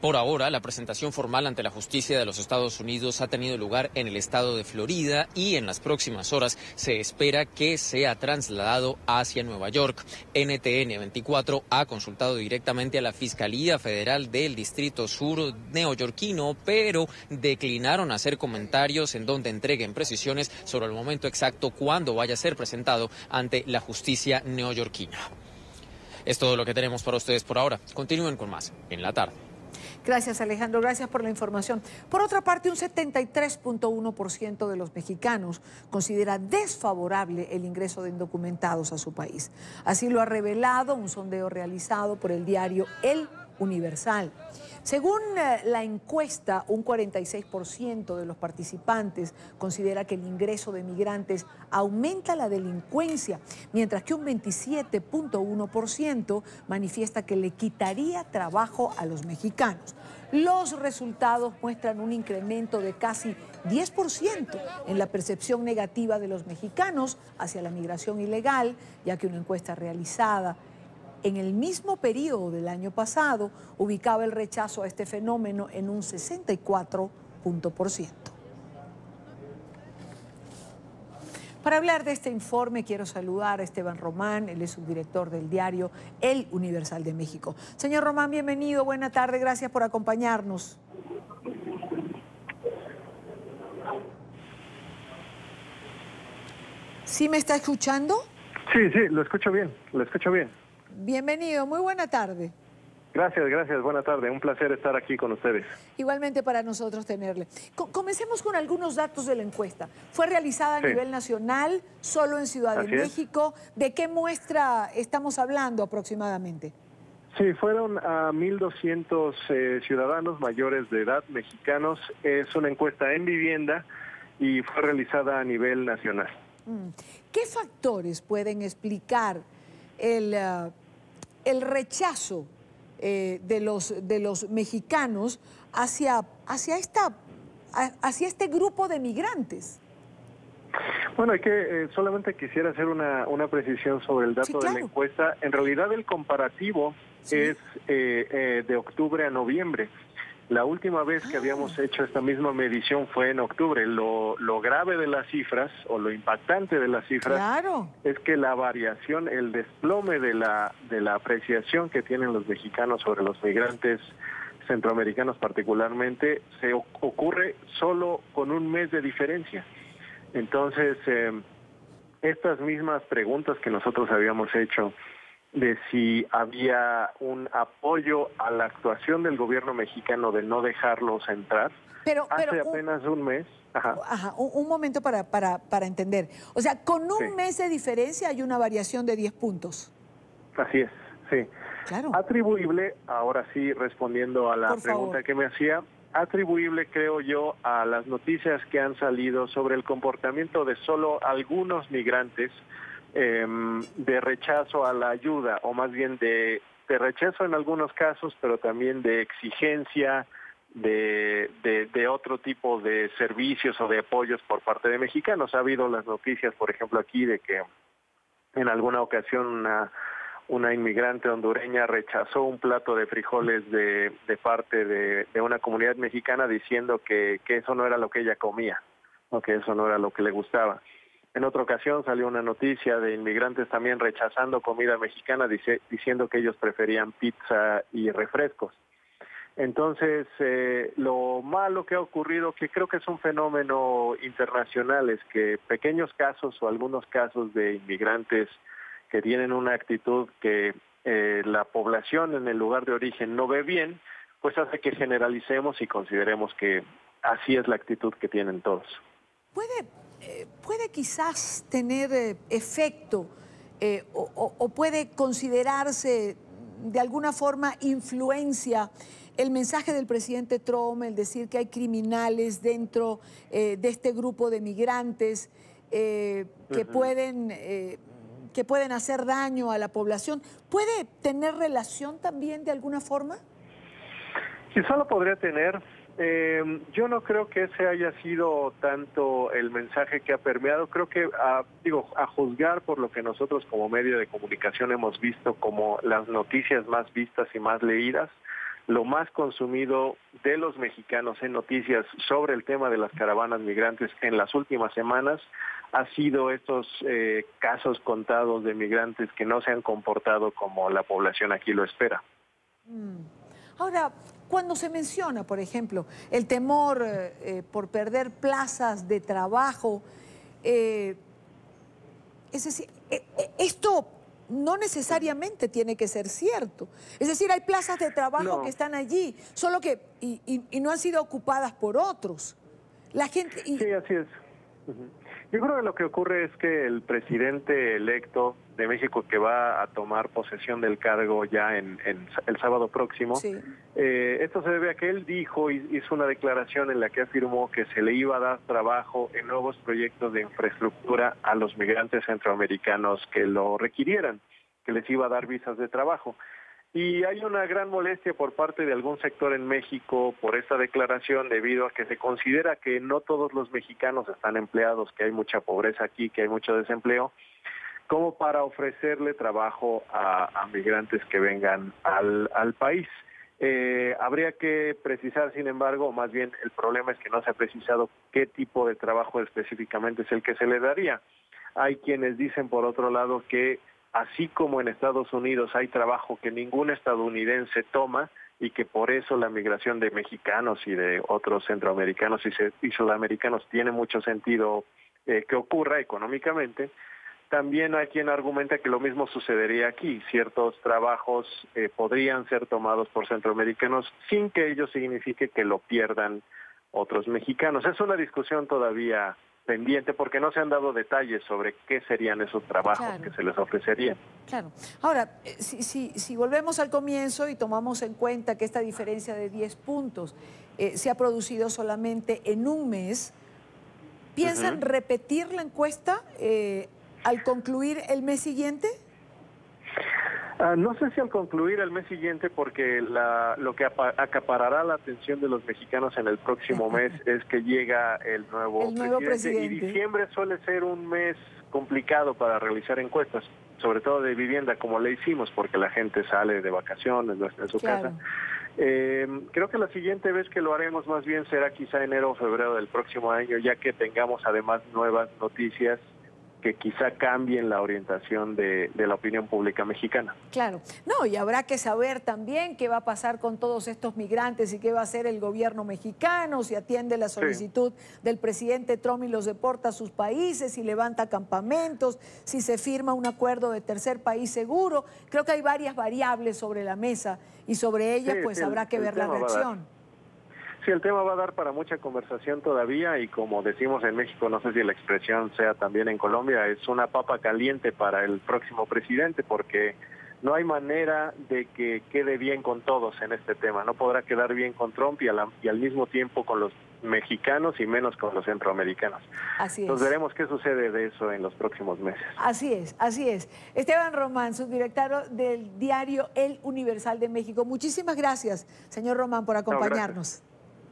Por ahora, la presentación formal ante la justicia de los Estados Unidos ha tenido lugar en el estado de Florida y en las próximas horas se espera que sea trasladado hacia Nueva York. NTN 24 ha consultado directamente a la Fiscalía Federal del Distrito Sur neoyorquino, pero declinaron hacer comentarios en donde entreguen precisiones sobre el momento exacto cuando vaya a ser presentado ante la justicia neoyorquina. Es todo lo que tenemos para ustedes por ahora. Continúen con más en la tarde. Gracias, Alejandro. Gracias por la información. Por otra parte, un 73.1% de los mexicanos considera desfavorable el ingreso de indocumentados a su país. Así lo ha revelado un sondeo realizado por el diario El Universal. Según la encuesta, un 46% de los participantes considera que el ingreso de migrantes aumenta la delincuencia, mientras que un 27.1% manifiesta que le quitaría trabajo a los mexicanos. Los resultados muestran un incremento de casi 10% en la percepción negativa de los mexicanos hacia la migración ilegal, ya que una encuesta realizada en el mismo periodo del año pasado ubicaba el rechazo a este fenómeno en un 64%. Para hablar de este informe quiero saludar a Esteban Román, él es subdirector del diario El Universal de México. Señor Román, bienvenido, buena tarde, gracias por acompañarnos. ¿Sí me está escuchando? Sí, lo escucho bien, Bienvenido, muy buena tarde. Gracias, buena tarde, un placer estar aquí con ustedes. Igualmente para nosotros tenerle. Comencemos con algunos datos de la encuesta. Fue realizada a nivel nacional, solo en Ciudad de México. ¿De qué muestra estamos hablando aproximadamente? Sí, fueron a 1,200 ciudadanos mayores de edad mexicanos. Es una encuesta en vivienda y fue realizada a nivel nacional. ¿Qué factores pueden explicar el rechazo de los mexicanos hacia este grupo de migrantes? Bueno, solamente quisiera hacer una precisión sobre el dato de la encuesta. En realidad el comparativo es de octubre a noviembre. La última vez que habíamos hecho esta misma medición fue en octubre. Lo grave de las cifras, o lo impactante de las cifras, es que la variación, el desplome de la apreciación que tienen los mexicanos sobre los migrantes centroamericanos particularmente, se ocurre solo con un mes de diferencia. Entonces, estas mismas preguntas que nosotros habíamos hecho, de si había un apoyo a la actuación del gobierno mexicano de no dejarlos entrar. Hace apenas un mes. Un momento para entender. O sea, con un mes de diferencia hay una variación de 10 puntos. Así es, sí. Claro. Atribuible, ahora sí, respondiendo a la pregunta que me hacía, atribuible, creo yo, a las noticias que han salido sobre el comportamiento de solo algunos migrantes, de rechazo a la ayuda, o más bien de rechazo en algunos casos, pero también de exigencia de otro tipo de servicios o de apoyos por parte de mexicanos. Ha habido las noticias, por ejemplo, aquí de que en alguna ocasión una inmigrante hondureña rechazó un plato de frijoles de parte de una comunidad mexicana, diciendo que eso no era lo que ella comía, o que eso no era lo que le gustaba. En otra ocasión salió una noticia de inmigrantes también rechazando comida mexicana, diciendo que ellos preferían pizza y refrescos. Entonces, lo malo que ha ocurrido, que creo que es un fenómeno internacional, es que pequeños casos o algunos casos de inmigrantes que tienen una actitud que la población en el lugar de origen no ve bien, pues hace que generalicemos y consideremos que así es la actitud que tienen todos. ¿Puede quizás tener efecto o puede considerarse de alguna forma influencia el mensaje del presidente Trump, el decir que hay criminales dentro de este grupo de migrantes que pueden hacer daño a la población, ¿puede tener relación también de alguna forma? Quizá lo podría tener. Yo no creo que ese haya sido tanto el mensaje que ha permeado. Creo que, a juzgar por lo que nosotros como medio de comunicación hemos visto como las noticias más vistas y más leídas, lo más consumido de los mexicanos en noticias sobre el tema de las caravanas migrantes en las últimas semanas ha sido estos casos contados de migrantes que no se han comportado como la población aquí lo espera. Ahora, cuando se menciona, por ejemplo, el temor por perder plazas de trabajo, es decir, esto no necesariamente tiene que ser cierto. Es decir, hay plazas de trabajo que están allí, solo que y no han sido ocupadas por otros. La gente... Sí, así es. Yo creo que lo que ocurre es que el presidente electo de México, que va a tomar posesión del cargo ya en el sábado próximo, esto se debe a que él hizo una declaración en la que afirmó que se le iba a dar trabajo en nuevos proyectos de infraestructura a los migrantes centroamericanos que lo requirieran, que les iba a dar visas de trabajo. Y hay una gran molestia por parte de algún sector en México por esta declaración, debido a que se considera que no todos los mexicanos están empleados, que hay mucha pobreza aquí, que hay mucho desempleo, como para ofrecerle trabajo a migrantes que vengan al país. Habría que precisar, sin embargo, más bien el problema es que no se ha precisado qué tipo de trabajo específicamente es el que se le daría. Hay quienes dicen, por otro lado, que así como en Estados Unidos hay trabajo que ningún estadounidense toma y que por eso la migración de mexicanos y de otros centroamericanos y sudamericanos tiene mucho sentido que ocurra económicamente, también hay quien argumenta que lo mismo sucedería aquí. Ciertos trabajos podrían ser tomados por centroamericanos sin que ello signifique que lo pierdan otros mexicanos. Es una discusión todavía pendiente porque no se han dado detalles sobre qué serían esos trabajos que se les ofrecerían. Claro. Ahora, si volvemos al comienzo y tomamos en cuenta que esta diferencia de 10 puntos se ha producido solamente en un mes, ¿piensan repetir la encuesta al concluir el mes siguiente? No sé si al concluir el mes siguiente, porque lo que acaparará la atención de los mexicanos en el próximo mes es que llega el nuevo presidente. Y diciembre suele ser un mes complicado para realizar encuestas, sobre todo de vivienda, como le hicimos, porque la gente sale de vacaciones, no está en su casa. Creo que la siguiente vez que lo haremos más bien será quizá enero o febrero del próximo año, ya que tengamos además nuevas noticias que quizá cambien la orientación de la opinión pública mexicana. Claro. No, y habrá que saber también qué va a pasar con todos estos migrantes y qué va a hacer el gobierno mexicano, si atiende la solicitud del presidente Trump y los deporta a sus países, si levanta campamentos, si se firma un acuerdo de tercer país seguro. Creo que hay varias variables sobre la mesa y sobre ellas pues habrá que ver la reacción. Sí, el tema va a dar para mucha conversación todavía y como decimos en México, no sé si la expresión sea también en Colombia, es una papa caliente para el próximo presidente porque no hay manera de que quede bien con todos en este tema. No podrá quedar bien con Trump y al mismo tiempo con los mexicanos y menos con los centroamericanos. Así es. Entonces veremos qué sucede de eso en los próximos meses. Así es, así es. Esteban Román, subdirector del diario El Universal de México. Muchísimas gracias, señor Román, por acompañarnos.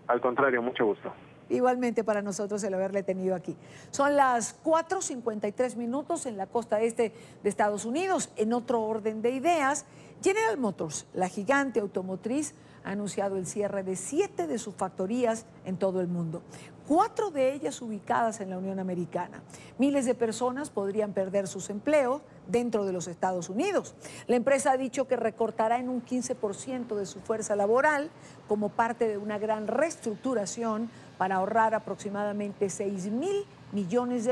Al contrario, mucho gusto. Igualmente para nosotros el haberle tenido aquí. Son las 4:53 minutos en la costa este de Estados Unidos. En otro orden de ideas, General Motors, la gigante automotriz, ha anunciado el cierre de 7 de sus factorías en todo el mundo, 4 de ellas ubicadas en la Unión Americana. Miles de personas podrían perder sus empleos dentro de los Estados Unidos. La empresa ha dicho que recortará en un 15% de su fuerza laboral como parte de una gran reestructuración para ahorrar aproximadamente $6.000 millones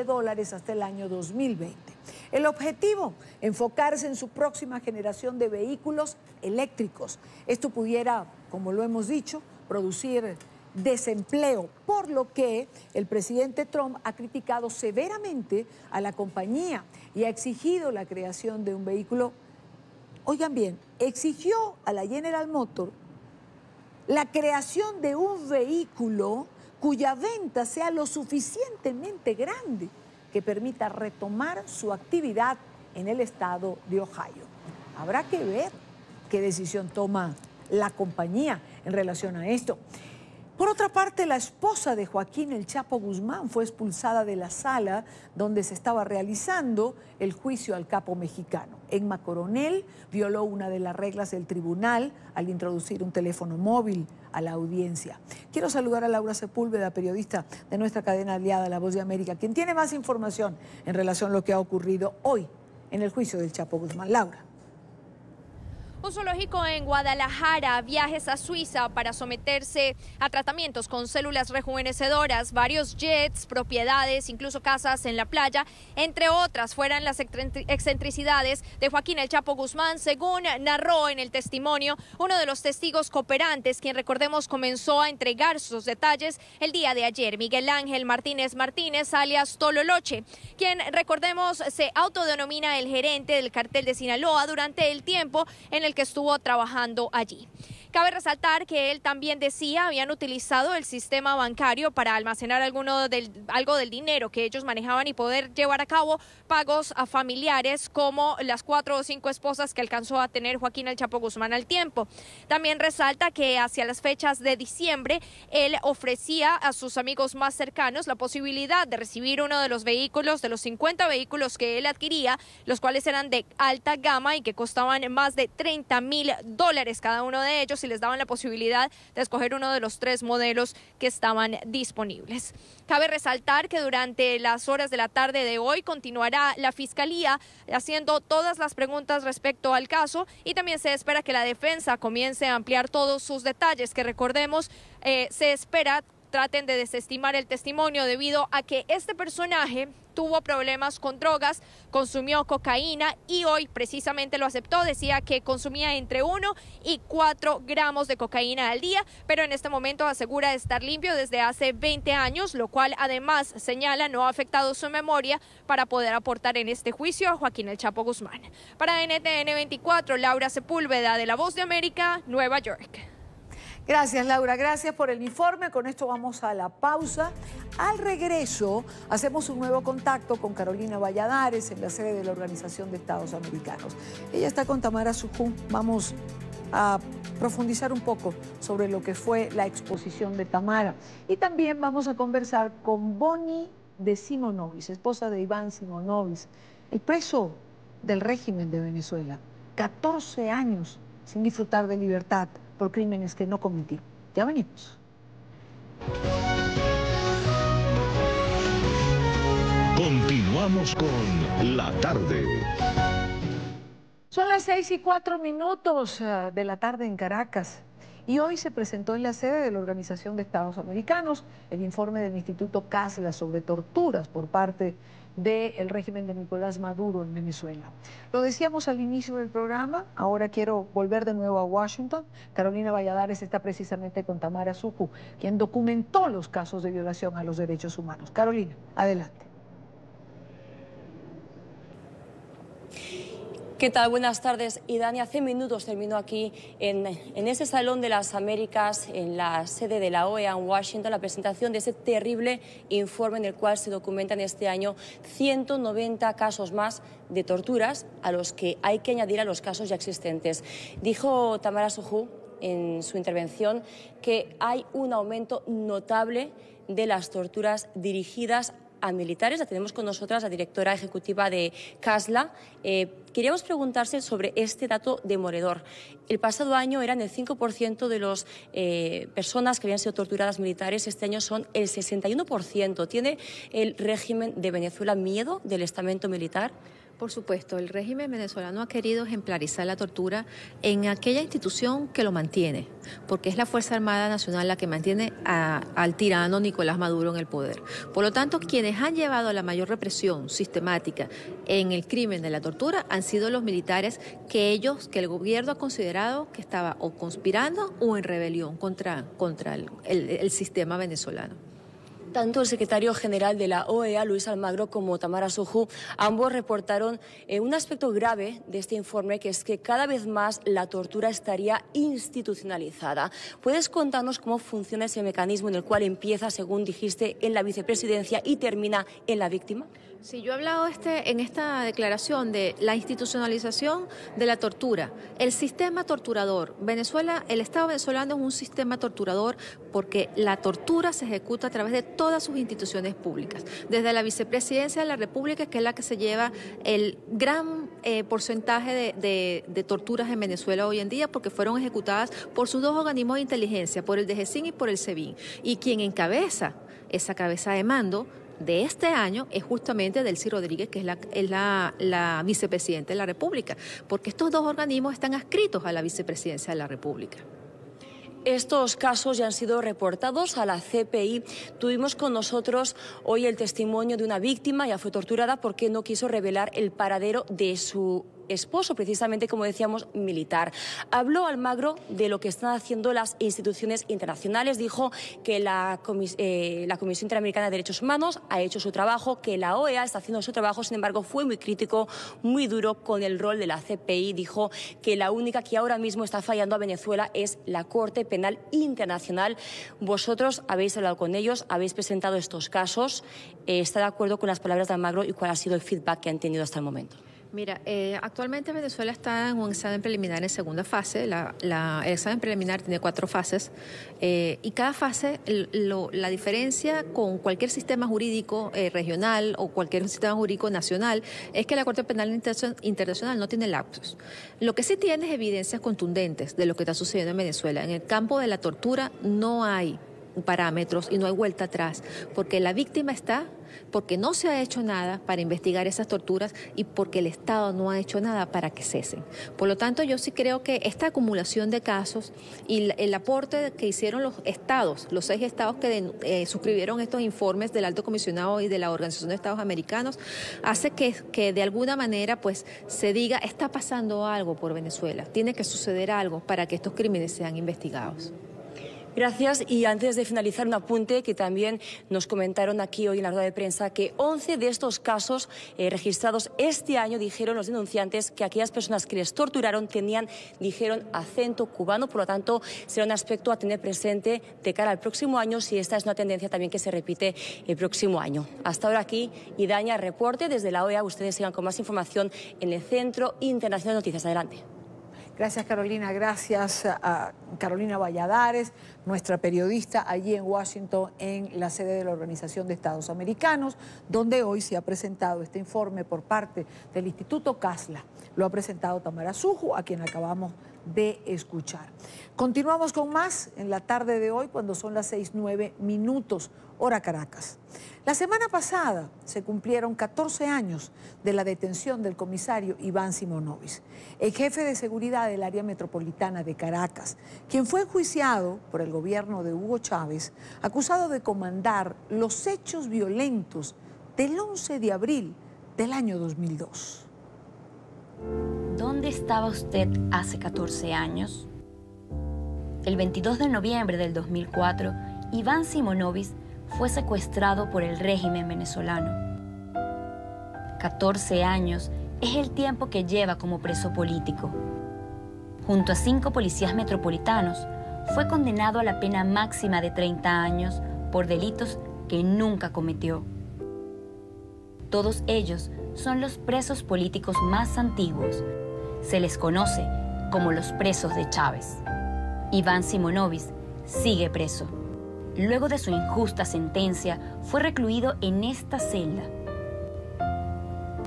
hasta el año 2020. El objetivo, enfocarse en su próxima generación de vehículos eléctricos. Esto pudiera, como lo hemos dicho, producir desempleo, por lo que el presidente Trump ha criticado severamente a la compañía y ha exigido la creación de un vehículo. Oigan bien, exigió a la General Motors la creación de un vehículo cuya venta sea lo suficientemente grande que permita retomar su actividad en el estado de Ohio. Habrá que ver qué decisión toma la compañía en relación a esto. Por otra parte, la esposa de Joaquín El Chapo Guzmán fue expulsada de la sala donde se estaba realizando el juicio al capo mexicano. Emma Coronel violó una de las reglas del tribunal al introducir un teléfono móvil a la audiencia. Quiero saludar a Laura Sepúlveda, periodista de nuestra cadena aliada La Voz de América, quien tiene más información en relación a lo que ha ocurrido hoy en el juicio del Chapo Guzmán. Laura. Un zoológico en Guadalajara, viajes a Suiza para someterse a tratamientos con células rejuvenecedoras, varios jets, propiedades, incluso casas en la playa, entre otras, fueran las excentricidades de Joaquín El Chapo Guzmán, según narró en el testimonio uno de los testigos cooperantes, quien recordemos comenzó a entregar sus detalles el día de ayer, Miguel Ángel Martínez Martínez, alias Tololoche, quien recordemos se autodenomina el gerente del cartel de Sinaloa durante el tiempo en el que estuvo trabajando allí. Cabe resaltar que él también decía habían utilizado el sistema bancario para almacenar algo del dinero que ellos manejaban y poder llevar a cabo pagos a familiares como las 4 o 5 esposas que alcanzó a tener Joaquín El Chapo Guzmán al tiempo. También resalta que hacia las fechas de diciembre él ofrecía a sus amigos más cercanos la posibilidad de recibir uno de los vehículos, de los 50 vehículos que él adquiría, los cuales eran de alta gama y que costaban más de $30,000 cada uno de ellos, y les daban la posibilidad de escoger uno de los 3 modelos que estaban disponibles. Cabe resaltar que durante las horas de la tarde de hoy continuará la Fiscalía haciendo todas las preguntas respecto al caso, y también se espera que la defensa comience a ampliar todos sus detalles, que recordemos se espera traten de desestimar el testimonio debido a que este personaje tuvo problemas con drogas, consumió cocaína y hoy precisamente lo aceptó. Decía que consumía entre 1 y 4 gramos de cocaína al día, pero en este momento asegura estar limpio desde hace 20 años, lo cual además señala no ha afectado su memoria para poder aportar en este juicio a Joaquín El Chapo Guzmán. Para NTN 24, Laura Sepúlveda de La Voz de América, Nueva York. Gracias, Laura. Gracias por el informe. Con esto vamos a la pausa. Al regreso, hacemos un nuevo contacto con Carolina Valladares en la sede de la Organización de Estados Americanos. Ella está con Tamara Sujú. Vamos a profundizar un poco sobre lo que fue la exposición de Tamara. Y también vamos a conversar con Bonnie de Simonovic, esposa de Iván Simonovic, el preso del régimen de Venezuela. 14 años sin disfrutar de libertad por crímenes que no cometió. Ya venimos. Continuamos con La Tarde. Son las 6:04 de la tarde en Caracas. Y hoy se presentó en la sede de la Organización de Estados Americanos el informe del Instituto Casla sobre torturas por parte del régimen de Nicolás Maduro en Venezuela. Lo decíamos al inicio del programa, ahora quiero volver de nuevo a Washington. Carolina Valladares está precisamente con Tamara Sujú, quien documentó los casos de violación a los derechos humanos. Carolina, adelante. ¿Qué tal? Buenas tardes. Y Dani, hace minutos terminó aquí en ese Salón de las Américas, en la sede de la OEA en Washington, la presentación de ese terrible informe en el cual se documentan este año 190 casos más de torturas a los que hay que añadir a los casos ya existentes. Dijo Tamara Sujú en su intervención que hay un aumento notable de las torturas dirigidas a militares. La tenemos con nosotras, la directora ejecutiva de CASLA. Queríamos preguntarse sobre este dato demoledor. El pasado año eran el 5% de las personas que habían sido torturadas militares. Este año son el 61%. ¿Tiene el régimen de Venezuela miedo del estamento militar? Por supuesto, el régimen venezolano ha querido ejemplarizar la tortura en aquella institución que lo mantiene, porque es la Fuerza Armada Nacional la que mantiene al tirano Nicolás Maduro en el poder. Por lo tanto, quienes han llevado la mayor represión sistemática en el crimen de la tortura han sido los militares que el gobierno ha considerado que estaba o conspirando o en rebelión contra el sistema venezolano. Tanto el secretario general de la OEA, Luis Almagro, como Tamara Suju, ambos reportaron un aspecto grave de este informe, que es que cada vez más la tortura estaría institucionalizada. ¿Puedes contarnos cómo funciona ese mecanismo en el cual empieza, según dijiste, en la vicepresidencia y termina en la víctima? Sí, yo he hablado en esta declaración de la institucionalización de la tortura, el sistema torturador. Venezuela, el Estado venezolano es un sistema torturador porque la tortura se ejecuta a través de todas sus instituciones públicas, desde la vicepresidencia de la República, que es la que se lleva el gran porcentaje de torturas en Venezuela hoy en día, porque fueron ejecutadas por sus dos organismos de inteligencia, por el DGCIN y por el SEBIN, y quien encabeza esa cabeza de mando de este año es justamente Delcy Rodríguez, que es la vicepresidenta de la República, porque estos dos organismos están adscritos a la vicepresidencia de la República. Estos casos ya han sido reportados a la CPI. Tuvimos con nosotros hoy el testimonio de una víctima, ya fue torturada porque no quiso revelar el paradero de su esposo, precisamente, como decíamos, militar. Habló Almagro de lo que están haciendo las instituciones internacionales. Dijo que la Comisión Interamericana de Derechos Humanos ha hecho su trabajo, que la OEA está haciendo su trabajo. Sin embargo, fue muy crítico, muy duro con el rol de la CPI. Dijo que la única que ahora mismo está fallando a Venezuela es la Corte Penal Internacional. Vosotros habéis hablado con ellos, habéis presentado estos casos. ¿Está de acuerdo con las palabras de Almagro y cuál ha sido el feedback que han tenido hasta el momento? Mira, actualmente Venezuela está en un examen preliminar en segunda fase. El examen preliminar tiene 4 fases y cada fase, la diferencia con cualquier sistema jurídico regional o cualquier sistema jurídico nacional es que la Corte Penal Internacional no tiene lapsos. Lo que sí tiene es evidencias contundentes de lo que está sucediendo en Venezuela. En el campo de la tortura no hay parámetros y no hay vuelta atrás, porque la víctima está, porque no se ha hecho nada para investigar esas torturas y porque el Estado no ha hecho nada para que cesen. Por lo tanto, yo sí creo que esta acumulación de casos y el aporte que hicieron los estados, los 6 estados que suscribieron estos informes del Alto Comisionado y de la Organización de Estados Americanos, hace que de alguna manera pues se diga, está pasando algo por Venezuela, tiene que suceder algo para que estos crímenes sean investigados. Gracias. Y antes de finalizar, un apunte que también nos comentaron aquí hoy en la rueda de prensa, que 11 de estos casos registrados este año, dijeron los denunciantes, que aquellas personas que les torturaron dijeron, acento cubano. Por lo tanto, será un aspecto a tener presente de cara al próximo año, si esta es una tendencia también que se repite el próximo año. Hasta ahora aquí, Idaña, reporte desde la OEA. Ustedes sigan con más información en el Centro Internacional de Noticias. Adelante. Gracias, Carolina. Gracias a Carolina Valladares, nuestra periodista allí en Washington, en la sede de la Organización de Estados Americanos, donde hoy se ha presentado este informe por parte del Instituto Casla. Lo ha presentado Tamara Suju, a quien acabamos de escuchar. Continuamos con más en la tarde de hoy, cuando son las 6:09, hora Caracas. La semana pasada se cumplieron 14 años de la detención del comisario Iván Simonovic, el jefe de seguridad del área metropolitana de Caracas, quien fue enjuiciado por el gobierno de Hugo Chávez, acusado de comandar los hechos violentos del 11 de abril del año 2002. ¿Dónde estaba usted hace 14 años? El 22 de noviembre del 2004, Iván Simonovic fue secuestrado por el régimen venezolano. 14 años es el tiempo que lleva como preso político. Junto a 5 policías metropolitanos, fue condenado a la pena máxima de 30 años por delitos que nunca cometió. Todos ellos son los presos políticos más antiguos. Se les conoce como los presos de Chávez. Iván Simonovic sigue preso. Luego de su injusta sentencia, fue recluido en esta celda.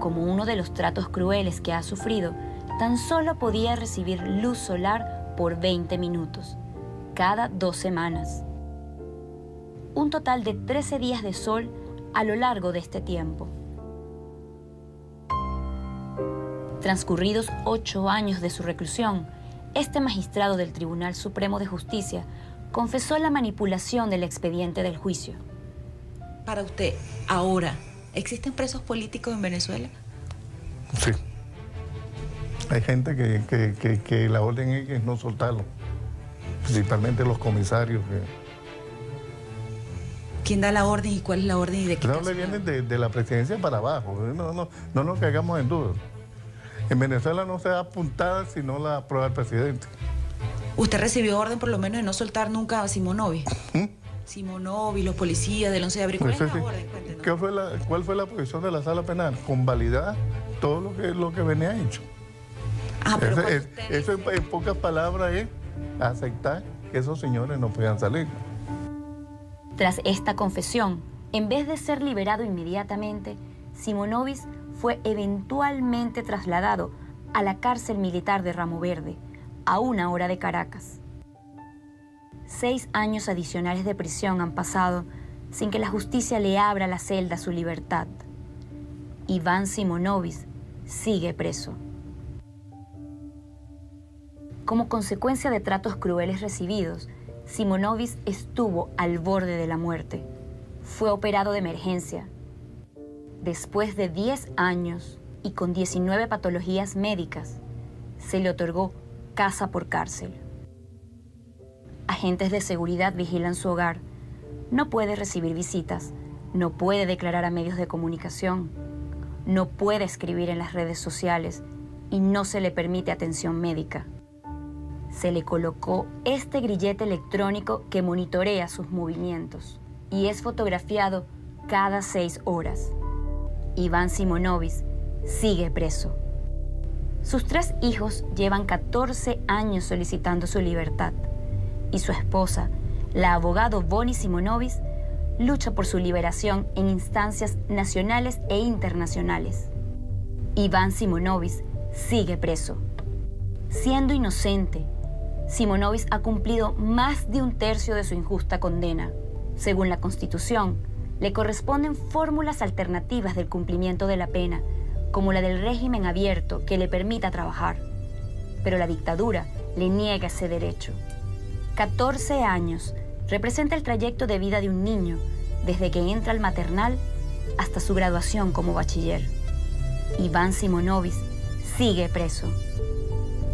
Como uno de los tratos crueles que ha sufrido, tan solo podía recibir luz solar por 20 minutos, cada 2 semanas. Un total de 13 días de sol a lo largo de este tiempo. Transcurridos 8 años de su reclusión, este magistrado del Tribunal Supremo de Justicia confesó la manipulación del expediente del juicio. Para usted, ahora, ¿existen presos políticos en Venezuela? Sí. Hay gente que la orden es no soltarlo. Principalmente los comisarios ¿Quién da la orden y cuál es la orden y de qué? No le viene de la presidencia para abajo, no nos caigamos en dudas. En Venezuela no se da puntada si no la aprueba el presidente. ¿Usted recibió orden por lo menos de no soltar nunca a Simonovic? Simonovic, los policías del 11 de abril. ¿Cuál es la orden? Cuéntenos. ¿Cuál fue la posición de la sala penal? Convalidar todo lo que venía hecho. Eso en pocas palabras es aceptar que esos señores no puedan salir. Tras esta confesión, en vez de ser liberado inmediatamente, Simonovic fue eventualmente trasladado a la cárcel militar de Ramo Verde, a 1 hora de Caracas. 6 años adicionales de prisión han pasado sin que la justicia le abra la celda a su libertad. Iván Simonovic sigue preso. Como consecuencia de tratos crueles recibidos, Simonovic estuvo al borde de la muerte. Fue operado de emergencia. Después de 10 años y con 19 patologías médicas, se le otorgó casa por cárcel. Agentes de seguridad vigilan su hogar. No puede recibir visitas, no puede declarar a medios de comunicación, no puede escribir en las redes sociales y no se le permite atención médica. Se le colocó este grillete electrónico que monitorea sus movimientos y es fotografiado cada 6 horas. Iván Simonovic sigue preso. Sus 3 hijos llevan 14 años solicitando su libertad y su esposa, la abogada Bonnie Simonovic, lucha por su liberación en instancias nacionales e internacionales. Iván Simonovic sigue preso. Siendo inocente, Simonovic ha cumplido más de 1/3 de su injusta condena. Según la Constitución, le corresponden fórmulas alternativas del cumplimiento de la pena, como la del régimen abierto que le permita trabajar. Pero la dictadura le niega ese derecho. 14 años representa el trayecto de vida de un niño, desde que entra al maternal hasta su graduación como bachiller. Iván Simonovic sigue preso.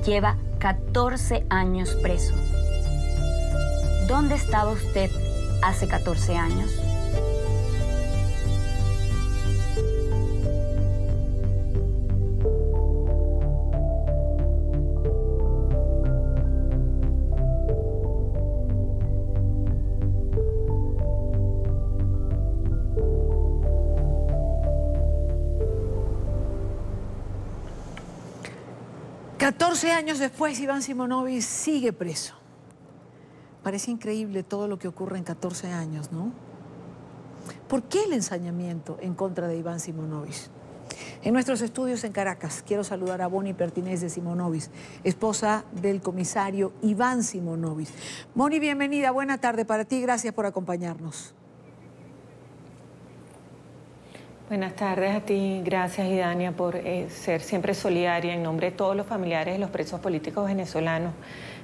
Lleva 14 años preso. ¿Dónde estaba usted hace 14 años? ...14 años después, Iván Simonovic sigue preso. Parece increíble todo lo que ocurre en 14 años, ¿no? ¿Por qué el ensañamiento en contra de Iván Simonovic? En nuestros estudios en Caracas, quiero saludar a Bonnie Pertinez de Simonovic, esposa del comisario Iván Simonovic. Bonnie, bienvenida, buena tarde para ti, gracias por acompañarnos. Buenas tardes a ti, gracias Idania por ser siempre solidaria en nombre de todos los familiares de los presos políticos venezolanos.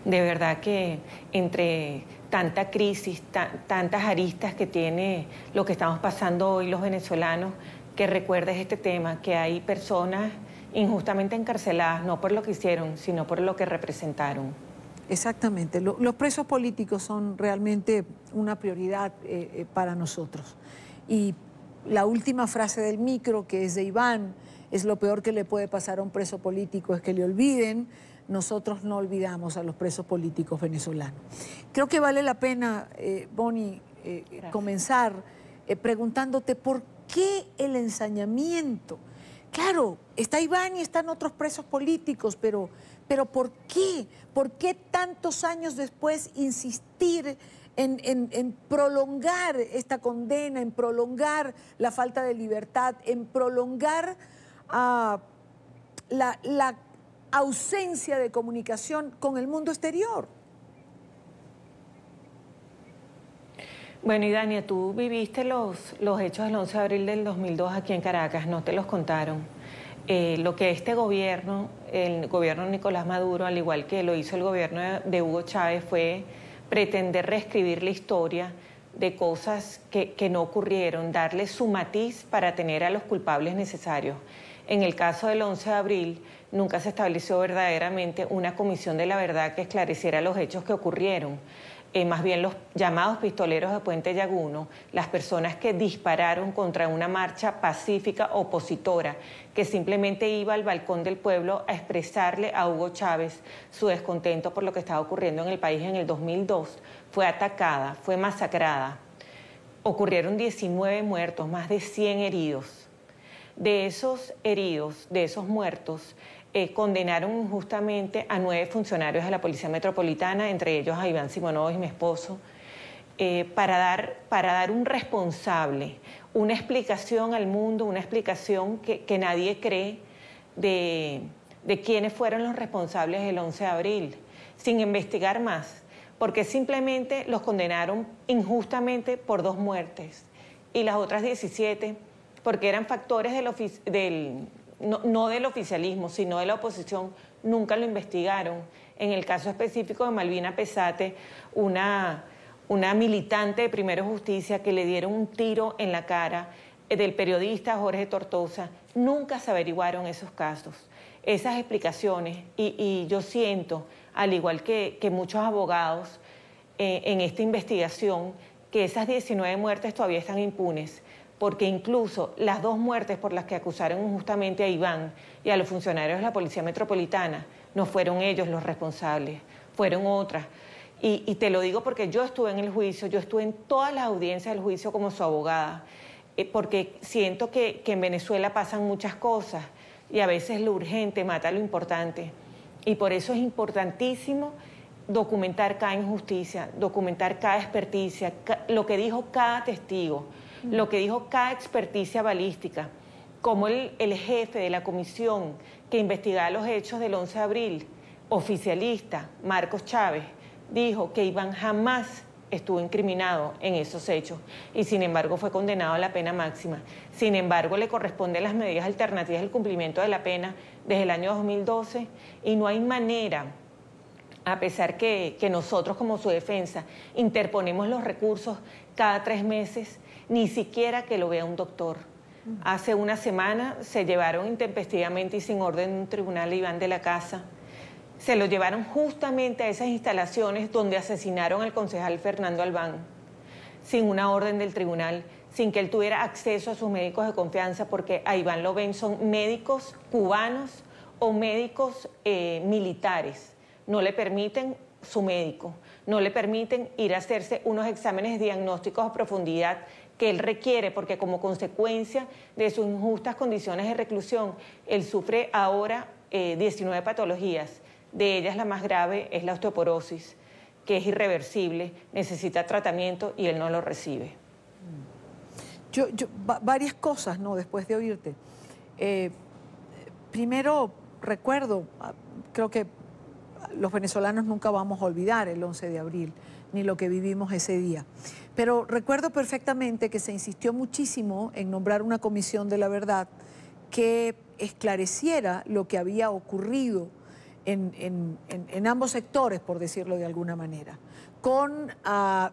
De verdad que entre tanta crisis, tantas aristas que tiene lo que estamos pasando hoy los venezolanos, que recuerdes este tema, que hay personas injustamente encarceladas, no por lo que hicieron, sino por lo que representaron. Exactamente, los presos políticos son realmente una prioridad para nosotros. Y la última frase del micro, que es de Iván, es lo peor que le puede pasar a un preso político, es que le olviden. Nosotros no olvidamos a los presos políticos venezolanos. Creo que vale la pena, Bonnie, comenzar preguntándote por qué el ensañamiento. Claro, está Iván y están otros presos políticos, pero ¿por qué? ¿Por qué tantos años después insistir en prolongar esta condena, en prolongar la falta de libertad, en prolongar la ausencia de comunicación con el mundo exterior? Bueno, y Dania, tú viviste los hechos del 11 de abril del 2002 aquí en Caracas, no te los contaron. Lo que este gobierno, el gobierno de Nicolás Maduro, al igual que lo hizo el gobierno de Hugo Chávez, fue pretender reescribir la historia de cosas que no ocurrieron, darle su matiz para tener a los culpables necesarios. En el caso del 11 de abril, nunca se estableció verdaderamente una comisión de la verdad que esclareciera los hechos que ocurrieron. más bien los llamados pistoleros de Puente Llaguno, las personas que dispararon contra una marcha pacífica opositora, que simplemente iba al balcón del pueblo a expresarle a Hugo Chávez su descontento por lo que estaba ocurriendo en el país en el 2002, fue atacada, fue masacrada. Ocurrieron 19 muertos, más de 100 heridos. De esos heridos, de esos muertos, condenaron injustamente a 9 funcionarios de la Policía Metropolitana, entre ellos a Iván Simonovic, mi esposo, para dar un responsable, una explicación al mundo, una explicación que nadie cree de quiénes fueron los responsables del 11 de abril, sin investigar más, porque simplemente los condenaron injustamente por 2 muertes y las otras 17 porque eran factores no del oficialismo, sino de la oposición, nunca lo investigaron. En el caso específico de Malvina Pesate, una militante de Primero Justicia que le dieron un tiro en la cara, del periodista Jorge Tortosa, nunca se averiguaron esos casos, esas explicaciones. Y yo siento, al igual que muchos abogados en esta investigación, que esas 19 muertes todavía están impunes, porque incluso las 2 muertes por las que acusaron injustamente a Iván y a los funcionarios de la Policía Metropolitana, no fueron ellos los responsables, fueron otras. Y te lo digo porque yo estuve en el juicio, yo estuve en todas las audiencias del juicio como su abogada, porque siento que en Venezuela pasan muchas cosas y a veces lo urgente mata lo importante. Y por eso es importantísimo documentar cada injusticia, documentar cada experticia, lo que dijo cada testigo, lo que dijo cada experticia balística, como el jefe de la comisión que investigaba los hechos del 11 de abril, oficialista, Marcos Chávez, dijo que Iván jamás estuvo incriminado en esos hechos y sin embargo fue condenado a la pena máxima. Sin embargo, le corresponden las medidas alternativas del cumplimiento de la pena desde el año 2012 y no hay manera, a pesar que nosotros como su defensa interponemos los recursos cada 3 meses, ni siquiera que lo vea un doctor. Hace una semana se llevaron intempestivamente y sin orden de un tribunal a Iván de la Casa. Se lo llevaron justamente a esas instalaciones donde asesinaron al concejal Fernando Albán, sin una orden del tribunal, sin que él tuviera acceso a sus médicos de confianza, porque a Iván lo ven son médicos cubanos o médicos militares. No le permiten su médico, no le permiten ir a hacerse unos exámenes diagnósticos a profundidad que él requiere, porque como consecuencia de sus injustas condiciones de reclusión, él sufre ahora 19 patologías. De ellas la más grave es la osteoporosis, que es irreversible, necesita tratamiento y él no lo recibe. Varias cosas, ¿no? Después de oírte. Primero, recuerdo, creo que los venezolanos nunca vamos a olvidar el 11 de abril, ni lo que vivimos ese día. Pero recuerdo perfectamente que se insistió muchísimo en nombrar una comisión de la verdad que esclareciera lo que había ocurrido en ambos sectores, por decirlo de alguna manera, con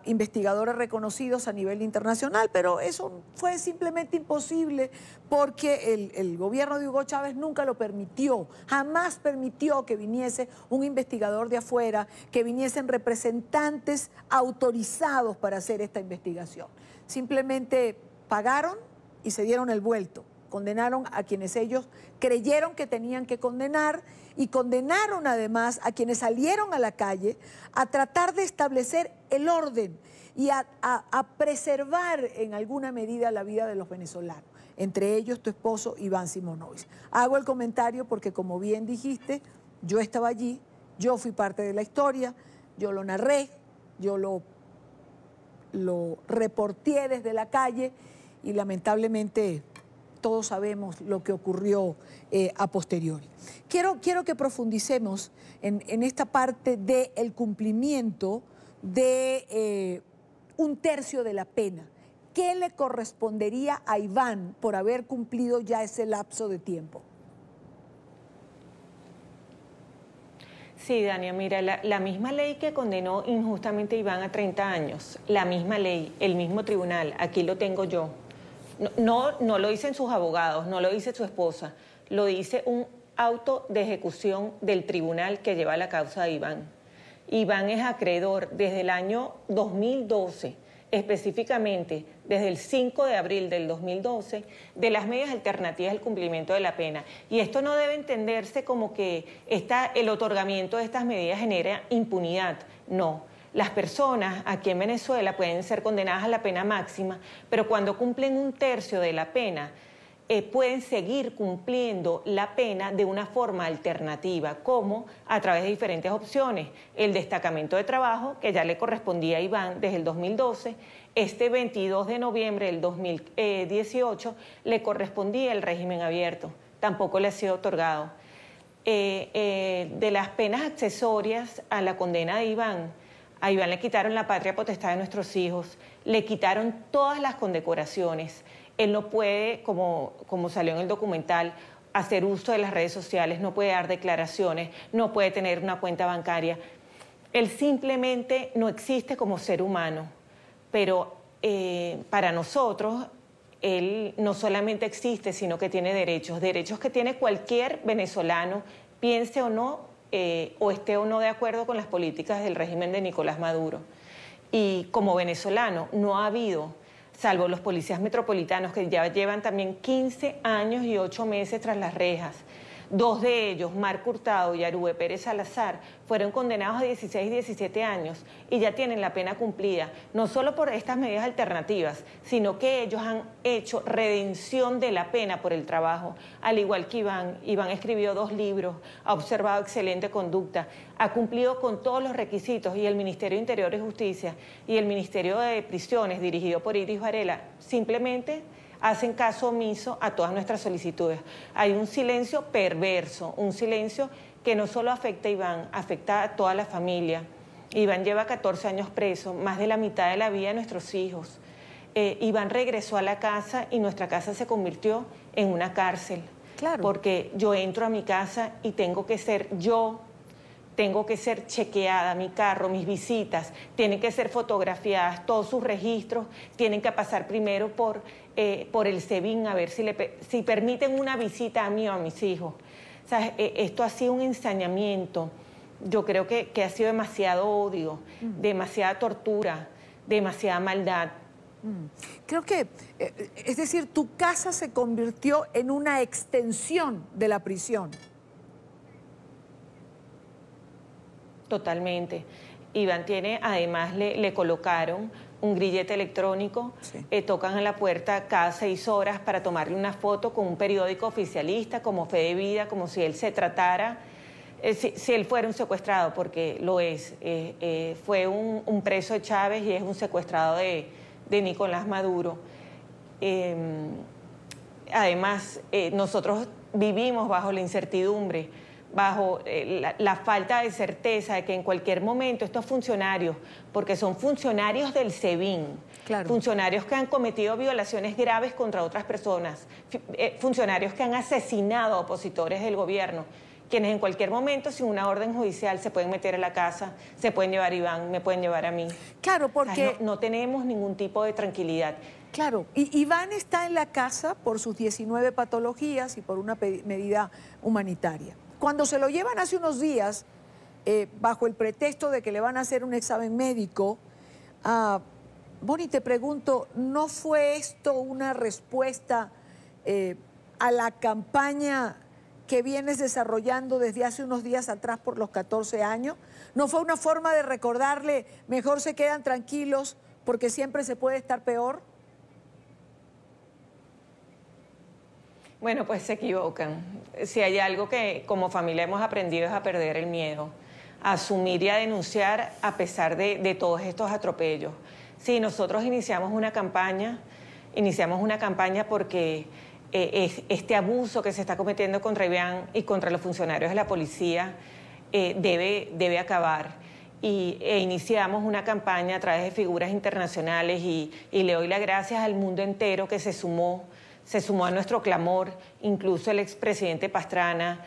investigadores reconocidos a nivel internacional, pero eso fue simplemente imposible porque el gobierno de Hugo Chávez nunca lo permitió, jamás permitió que viniese un investigador de afuera, que viniesen representantes autorizados para hacer esta investigación. Simplemente pagaron y se dieron el vuelto. Condenaron a quienes ellos creyeron que tenían que condenar y condenaron además a quienes salieron a la calle a tratar de establecer el orden y a preservar en alguna medida la vida de los venezolanos, entre ellos tu esposo Iván Simonovic. Hago el comentario porque, como bien dijiste, yo estaba allí, yo fui parte de la historia, yo lo narré, yo lo reporté desde la calle y lamentablemente todos sabemos lo que ocurrió a posteriori. Quiero que profundicemos en esta parte del cumplimiento de 1/3 de la pena. ¿Qué le correspondería a Iván por haber cumplido ya ese lapso de tiempo? Sí, Dania, mira, la misma ley que condenó injustamente a Iván a 30 años, la misma ley, el mismo tribunal, aquí lo tengo yo. No lo dicen sus abogados, no lo dice su esposa, lo dice un auto de ejecución del tribunal que lleva la causa de Iván. Iván es acreedor desde el año 2012, específicamente desde el 5 de abril del 2012, de las medidas alternativas al cumplimiento de la pena. Y esto no debe entenderse como que el otorgamiento de estas medidas genera impunidad. No. Las personas aquí en Venezuela pueden ser condenadas a la pena máxima, pero cuando cumplen un tercio de la pena, pueden seguir cumpliendo la pena de una forma alternativa, como a través de diferentes opciones. El destacamento de trabajo, que ya le correspondía a Iván desde el 2012, este 22 de noviembre del 2018 le correspondía el régimen abierto, tampoco le ha sido otorgado. De las penas accesorias a la condena de Iván, a Iván le quitaron la patria potestad de nuestros hijos, le quitaron todas las condecoraciones. Él no puede, como salió en el documental, hacer uso de las redes sociales, no puede dar declaraciones, no puede tener una cuenta bancaria. Él simplemente no existe como ser humano, pero para nosotros él no solamente existe, sino que tiene derechos que tiene cualquier venezolano, piense o no, o esté o no de acuerdo con las políticas del régimen de Nicolás Maduro. Y como venezolano no ha habido, salvo los policías metropolitanos que ya llevan también 15 años y 8 meses tras las rejas. 2 de ellos, Marco Hurtado y Arube Pérez Salazar, fueron condenados a 16 y 17 años y ya tienen la pena cumplida, no solo por estas medidas alternativas, sino que ellos han hecho redención de la pena por el trabajo, al igual que Iván. Iván escribió 2 libros, ha observado excelente conducta, ha cumplido con todos los requisitos y el Ministerio de Interior y Justicia y el Ministerio de Prisiones, dirigido por Iris Varela, simplemente hacen caso omiso a todas nuestras solicitudes. Hay un silencio perverso, un silencio que no solo afecta a Iván, afecta a toda la familia. Iván lleva 14 años preso, más de la mitad de la vida de nuestros hijos. Iván regresó a la casa y nuestra casa se convirtió en una cárcel. Claro. Porque yo entro a mi casa y tengo que ser yo, tengo que ser chequeada, mi carro, mis visitas, tienen que ser fotografiadas, todos sus registros tienen que pasar primero por el SEBIN a ver si permiten una visita a mí o a mis hijos. O sea, esto ha sido un ensañamiento. Yo creo que ha sido demasiado odio, demasiada tortura, demasiada maldad. Creo que, es decir, tu casa se convirtió en una extensión de la prisión. Totalmente. Iván tiene, además le colocaron un grillete electrónico, sí. Tocan a la puerta cada 6 horas para tomarle una foto con un periódico oficialista, como Fe de Vida, como si él se tratara, si él fuera un secuestrado, porque lo es. Fue un preso de Chávez y es un secuestrado de Nicolás Maduro. Además, nosotros vivimos bajo la incertidumbre, bajo la falta de certeza de que en cualquier momento estos funcionarios, porque son funcionarios del SEBIN, claro, funcionarios que han cometido violaciones graves contra otras personas, funcionarios que han asesinado a opositores del gobierno, quienes en cualquier momento, sin una orden judicial, se pueden meter a la casa, se pueden llevar a Iván, me pueden llevar a mí. Claro, porque... O sea, no tenemos ningún tipo de tranquilidad. Claro, y Iván está en la casa por sus 19 patologías y por una medida humanitaria. Cuando se lo llevan hace unos días, bajo el pretexto de que le van a hacer un examen médico, Bonnie, te pregunto, ¿no fue esto una respuesta a la campaña que vienes desarrollando desde hace unos días atrás por los 14 años? ¿No fue una forma de recordarle, mejor se quedan tranquilos porque siempre se puede estar peor? Bueno, pues se equivocan. Si hay algo que como familia hemos aprendido es a perder el miedo, a asumir y a denunciar a pesar de todos estos atropellos. Sí, nosotros iniciamos una campaña porque este abuso que se está cometiendo contra Iván y contra los funcionarios de la policía debe acabar. E iniciamos una campaña a través de figuras internacionales y le doy las gracias al mundo entero que se sumó a nuestro clamor, incluso el expresidente Pastrana,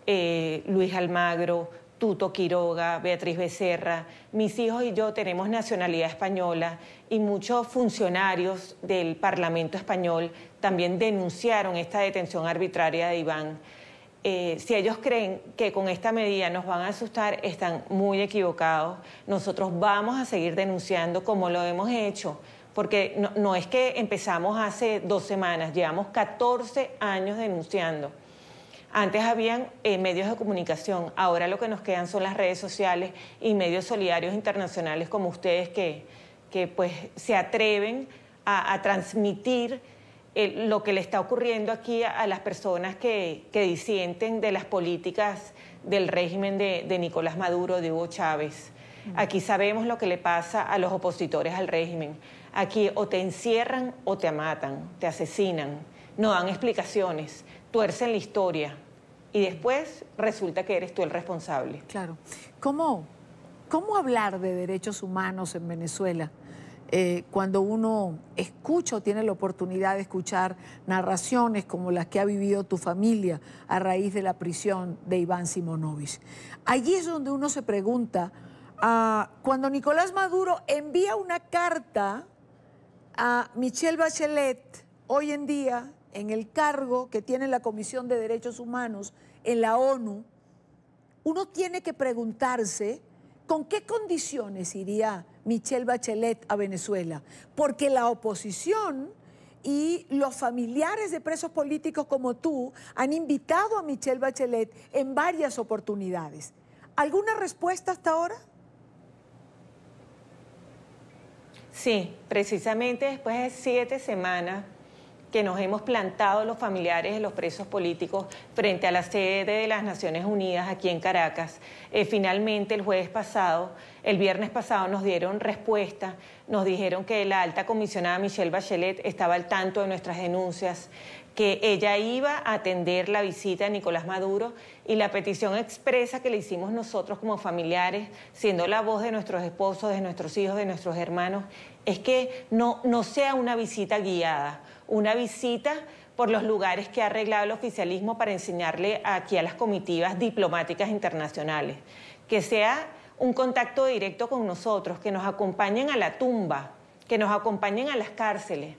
Luis Almagro, Tuto Quiroga, Beatriz Becerra. Mis hijos y yo tenemos nacionalidad española y muchos funcionarios del Parlamento español también denunciaron esta detención arbitraria de Iván. Si ellos creen que con esta medida nos van a asustar, están muy equivocados. Nosotros vamos a seguir denunciando como lo hemos hecho, porque no es que empezamos hace 2 semanas, llevamos 14 años denunciando. Antes habían medios de comunicación, ahora lo que nos quedan son las redes sociales y medios solidarios internacionales como ustedes que pues se atreven a transmitir lo que le está ocurriendo aquí a las personas que disienten de las políticas del régimen de Nicolás Maduro, de Hugo Chávez. Aquí sabemos lo que le pasa a los opositores al régimen. Aquí o te encierran o te matan, te asesinan, no dan explicaciones, tuercen la historia y después resulta que eres tú el responsable. Claro. ¿Cómo hablar de derechos humanos en Venezuela? Cuando uno escucha o tiene la oportunidad de escuchar narraciones como las que ha vivido tu familia a raíz de la prisión de Iván Simonovic. Allí es donde uno se pregunta, cuando Nicolás Maduro envía una carta a Michelle Bachelet, hoy en día, en el cargo que tiene la Comisión de Derechos Humanos en la ONU, uno tiene que preguntarse con qué condiciones iría Michelle Bachelet a Venezuela, porque la oposición y los familiares de presos políticos como tú han invitado a Michelle Bachelet en varias oportunidades. ¿Alguna respuesta hasta ahora? Sí, precisamente después de 7 semanas que nos hemos plantado los familiares de los presos políticos frente a la sede de las Naciones Unidas aquí en Caracas. Finalmente el viernes pasado nos dieron respuesta, nos dijeron que la alta comisionada Michelle Bachelet estaba al tanto de nuestras denuncias, que ella iba a atender la visita de Nicolás Maduro y la petición expresa que le hicimos nosotros como familiares, siendo la voz de nuestros esposos, de nuestros hijos, de nuestros hermanos, es que no sea una visita guiada, una visita por los lugares que ha arreglado el oficialismo para enseñarle aquí a las comitivas diplomáticas internacionales, que sea un contacto directo con nosotros, que nos acompañen a la tumba, que nos acompañen a las cárceles,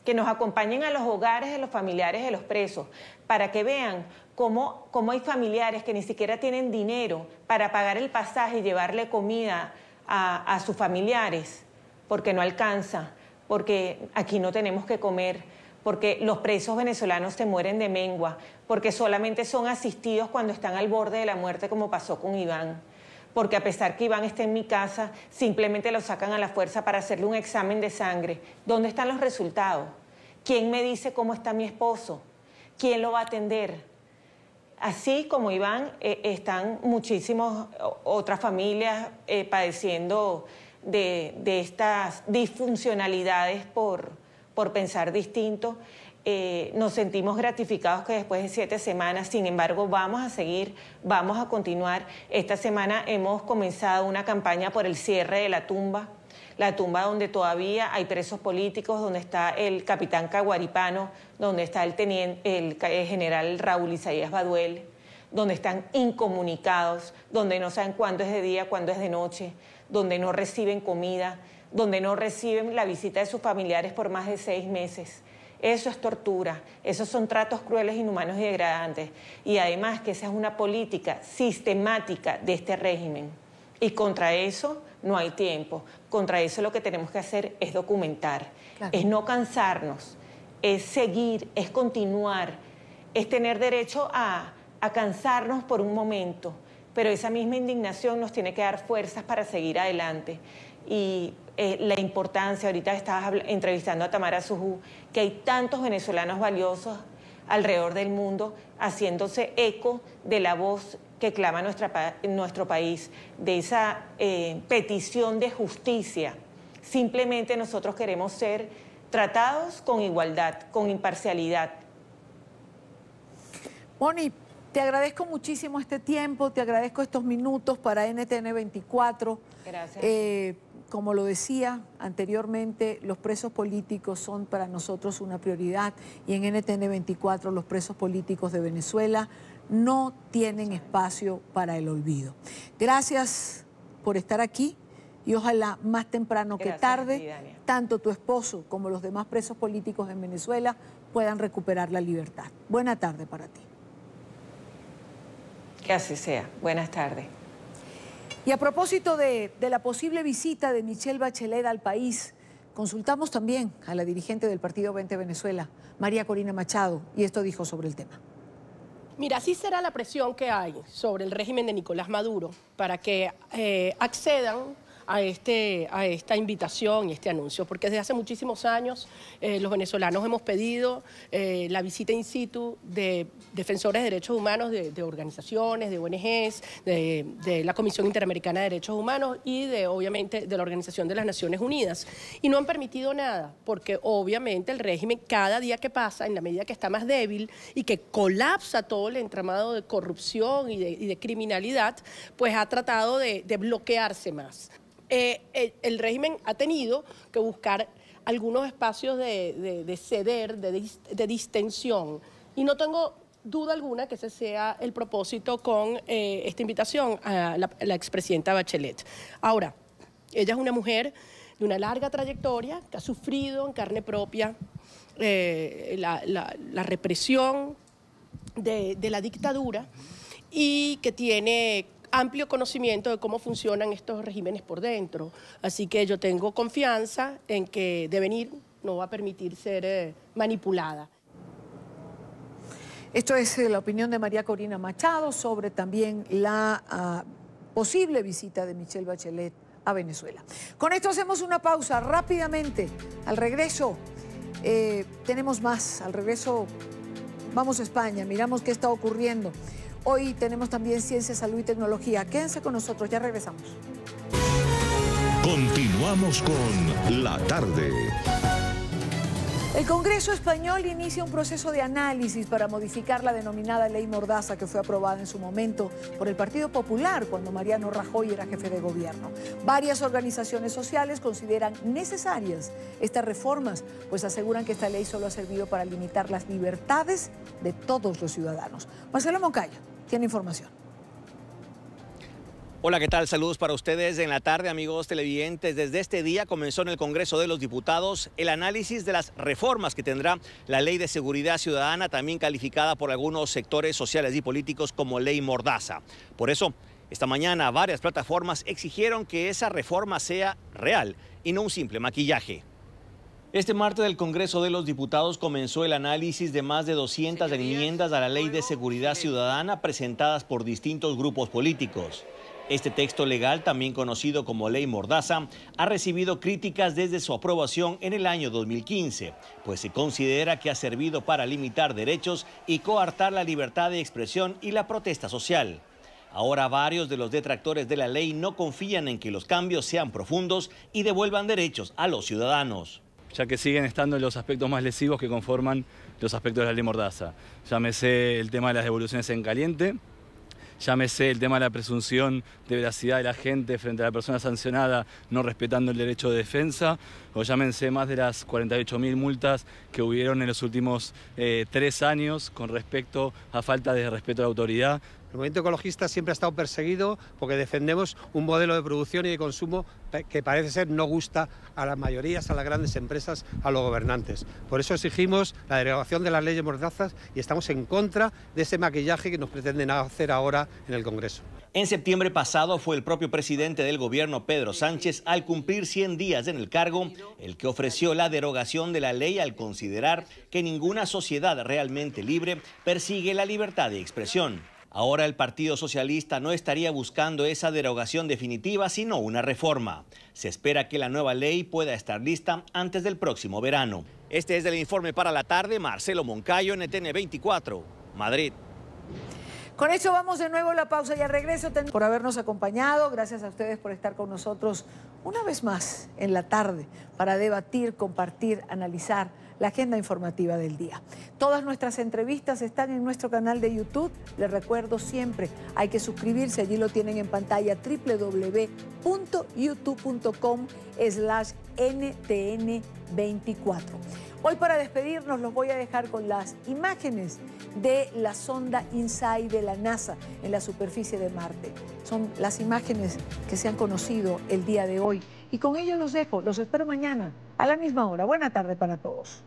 que nos acompañen a los hogares de los familiares de los presos, para que vean cómo hay familiares que ni siquiera tienen dinero para pagar el pasaje y llevarle comida a sus familiares, porque no alcanza, porque aquí no tenemos que comer, porque los presos venezolanos se mueren de mengua, porque solamente son asistidos cuando están al borde de la muerte, como pasó con Iván. Porque a pesar que Iván esté en mi casa, simplemente lo sacan a la fuerza para hacerle un examen de sangre. ¿Dónde están los resultados? ¿Quién me dice cómo está mi esposo? ¿Quién lo va a atender? Así como Iván, están muchísimas otras familias padeciendo de estas disfuncionalidades por pensar distinto. Nos sentimos gratificados que después de 7 semanas, sin embargo, vamos a seguir, vamos a continuar. Esta semana hemos comenzado una campaña por el cierre de la tumba donde todavía hay presos políticos, donde está el capitán Caguaripano, donde está el general Raúl Isaías Baduel, donde están incomunicados, donde no saben cuándo es de día, cuándo es de noche, donde no reciben comida, donde no reciben la visita de sus familiares por más de 6 meses. Eso es tortura, esos son tratos crueles, inhumanos y degradantes. Y además que esa es una política sistemática de este régimen. Y contra eso no hay tiempo. Contra eso lo que tenemos que hacer es documentar, claro, es no cansarnos, es seguir, es continuar, es tener derecho a cansarnos por un momento, pero esa misma indignación nos tiene que dar fuerzas para seguir adelante. Y la importancia, ahorita estabas entrevistando a Tamara Sujú, que hay tantos venezolanos valiosos alrededor del mundo haciéndose eco de la voz que clama nuestro país, de esa petición de justicia. Simplemente nosotros queremos ser tratados con igualdad, con imparcialidad. Moni, te agradezco muchísimo este tiempo, te agradezco estos minutos para NTN 24. Gracias. Como lo decía anteriormente, los presos políticos son para nosotros una prioridad y en NTN 24 los presos políticos de Venezuela no tienen espacio para el olvido. Gracias por estar aquí y ojalá más temprano que tarde, tanto tu esposo como los demás presos políticos en Venezuela puedan recuperar la libertad. Buena tarde para ti. Que así sea. Buenas tardes. Y a propósito de la posible visita de Michelle Bachelet al país, consultamos también a la dirigente del partido 20 Venezuela, María Corina Machado, y esto dijo sobre el tema. Mira, así será la presión que hay sobre el régimen de Nicolás Maduro para que accedan a esta invitación y este anuncio, porque desde hace muchísimos años los venezolanos hemos pedido la visita in situ de defensores de derechos humanos, de organizaciones, de ONGs, de la Comisión Interamericana de Derechos Humanos y obviamente de la Organización de las Naciones Unidas. Y no han permitido nada, porque obviamente el régimen cada día que pasa, en la medida que está más débil y que colapsa todo el entramado de corrupción y de criminalidad, pues ha tratado de bloquearse más. El régimen ha tenido que buscar algunos espacios de ceder, de distensión, y no tengo duda alguna que ese sea el propósito con esta invitación a la expresidenta Bachelet. Ahora, ella es una mujer de una larga trayectoria que ha sufrido en carne propia la represión de la dictadura y que tiene amplio conocimiento de cómo funcionan estos regímenes por dentro. Así que yo tengo confianza en que de venir no va a permitir ser manipulada. Esto es la opinión de María Corina Machado sobre también la posible visita de Michelle Bachelet a Venezuela. Con esto hacemos una pausa rápidamente. Al regreso tenemos más. Al regreso vamos a España, miramos qué está ocurriendo. Hoy tenemos también Ciencia, Salud y Tecnología. Quédense con nosotros, ya regresamos. Continuamos con La Tarde. El Congreso español inicia un proceso de análisis para modificar la denominada Ley Mordaza que fue aprobada en su momento por el Partido Popular cuando Mariano Rajoy era jefe de gobierno. Varias organizaciones sociales consideran necesarias estas reformas, pues aseguran que esta ley solo ha servido para limitar las libertades de todos los ciudadanos. Marcelo Moncayo tiene información. Hola, ¿qué tal? Saludos para ustedes en la tarde, amigos televidentes. Desde este día comenzó en el Congreso de los Diputados el análisis de las reformas que tendrá la Ley de Seguridad Ciudadana, también calificada por algunos sectores sociales y políticos como Ley Mordaza. Por eso, esta mañana varias plataformas exigieron que esa reforma sea real y no un simple maquillaje. Este martes el Congreso de los Diputados comenzó el análisis de más de 200 enmiendas a la Ley de Seguridad Ciudadana presentadas por distintos grupos políticos. Este texto legal, también conocido como Ley Mordaza, ha recibido críticas desde su aprobación en el año 2015, pues se considera que ha servido para limitar derechos y coartar la libertad de expresión y la protesta social. Ahora varios de los detractores de la ley no confían en que los cambios sean profundos y devuelvan derechos a los ciudadanos, ya que siguen estando los aspectos más lesivos que conforman los aspectos de la Ley Mordaza. Llámese el tema de las devoluciones en caliente, llámese el tema de la presunción de veracidad de la gente frente a la persona sancionada no respetando el derecho de defensa, o llámense más de las 48.000 multas que hubieron en los últimos 3 años con respecto a falta de respeto a la autoridad. El movimiento ecologista siempre ha estado perseguido porque defendemos un modelo de producción y de consumo que parece ser no gusta a las mayorías, a las grandes empresas, a los gobernantes. Por eso exigimos la derogación de las leyes mordazas y estamos en contra de ese maquillaje que nos pretenden hacer ahora en el Congreso. En septiembre pasado fue el propio presidente del gobierno, Pedro Sánchez, al cumplir 100 días en el cargo, el que ofreció la derogación de la ley al considerar que ninguna sociedad realmente libre persigue la libertad de expresión. Ahora el Partido Socialista no estaría buscando esa derogación definitiva, sino una reforma. Se espera que la nueva ley pueda estar lista antes del próximo verano. Este es el informe para la tarde. Marcelo Moncayo, NTN 24, Madrid. Con eso vamos de nuevo a la pausa y al regreso por habernos acompañado. Gracias a ustedes por estar con nosotros una vez más en la tarde para debatir, compartir, analizar la agenda informativa del día. Todas nuestras entrevistas están en nuestro canal de YouTube. Les recuerdo siempre, hay que suscribirse. Allí lo tienen en pantalla, www.youtube.com/NTN24. Hoy para despedirnos los voy a dejar con las imágenes de la sonda InSight de la NASA en la superficie de Marte. Son las imágenes que se han conocido el día de hoy. Y con ello los dejo. Los espero mañana a la misma hora. Buena tarde para todos.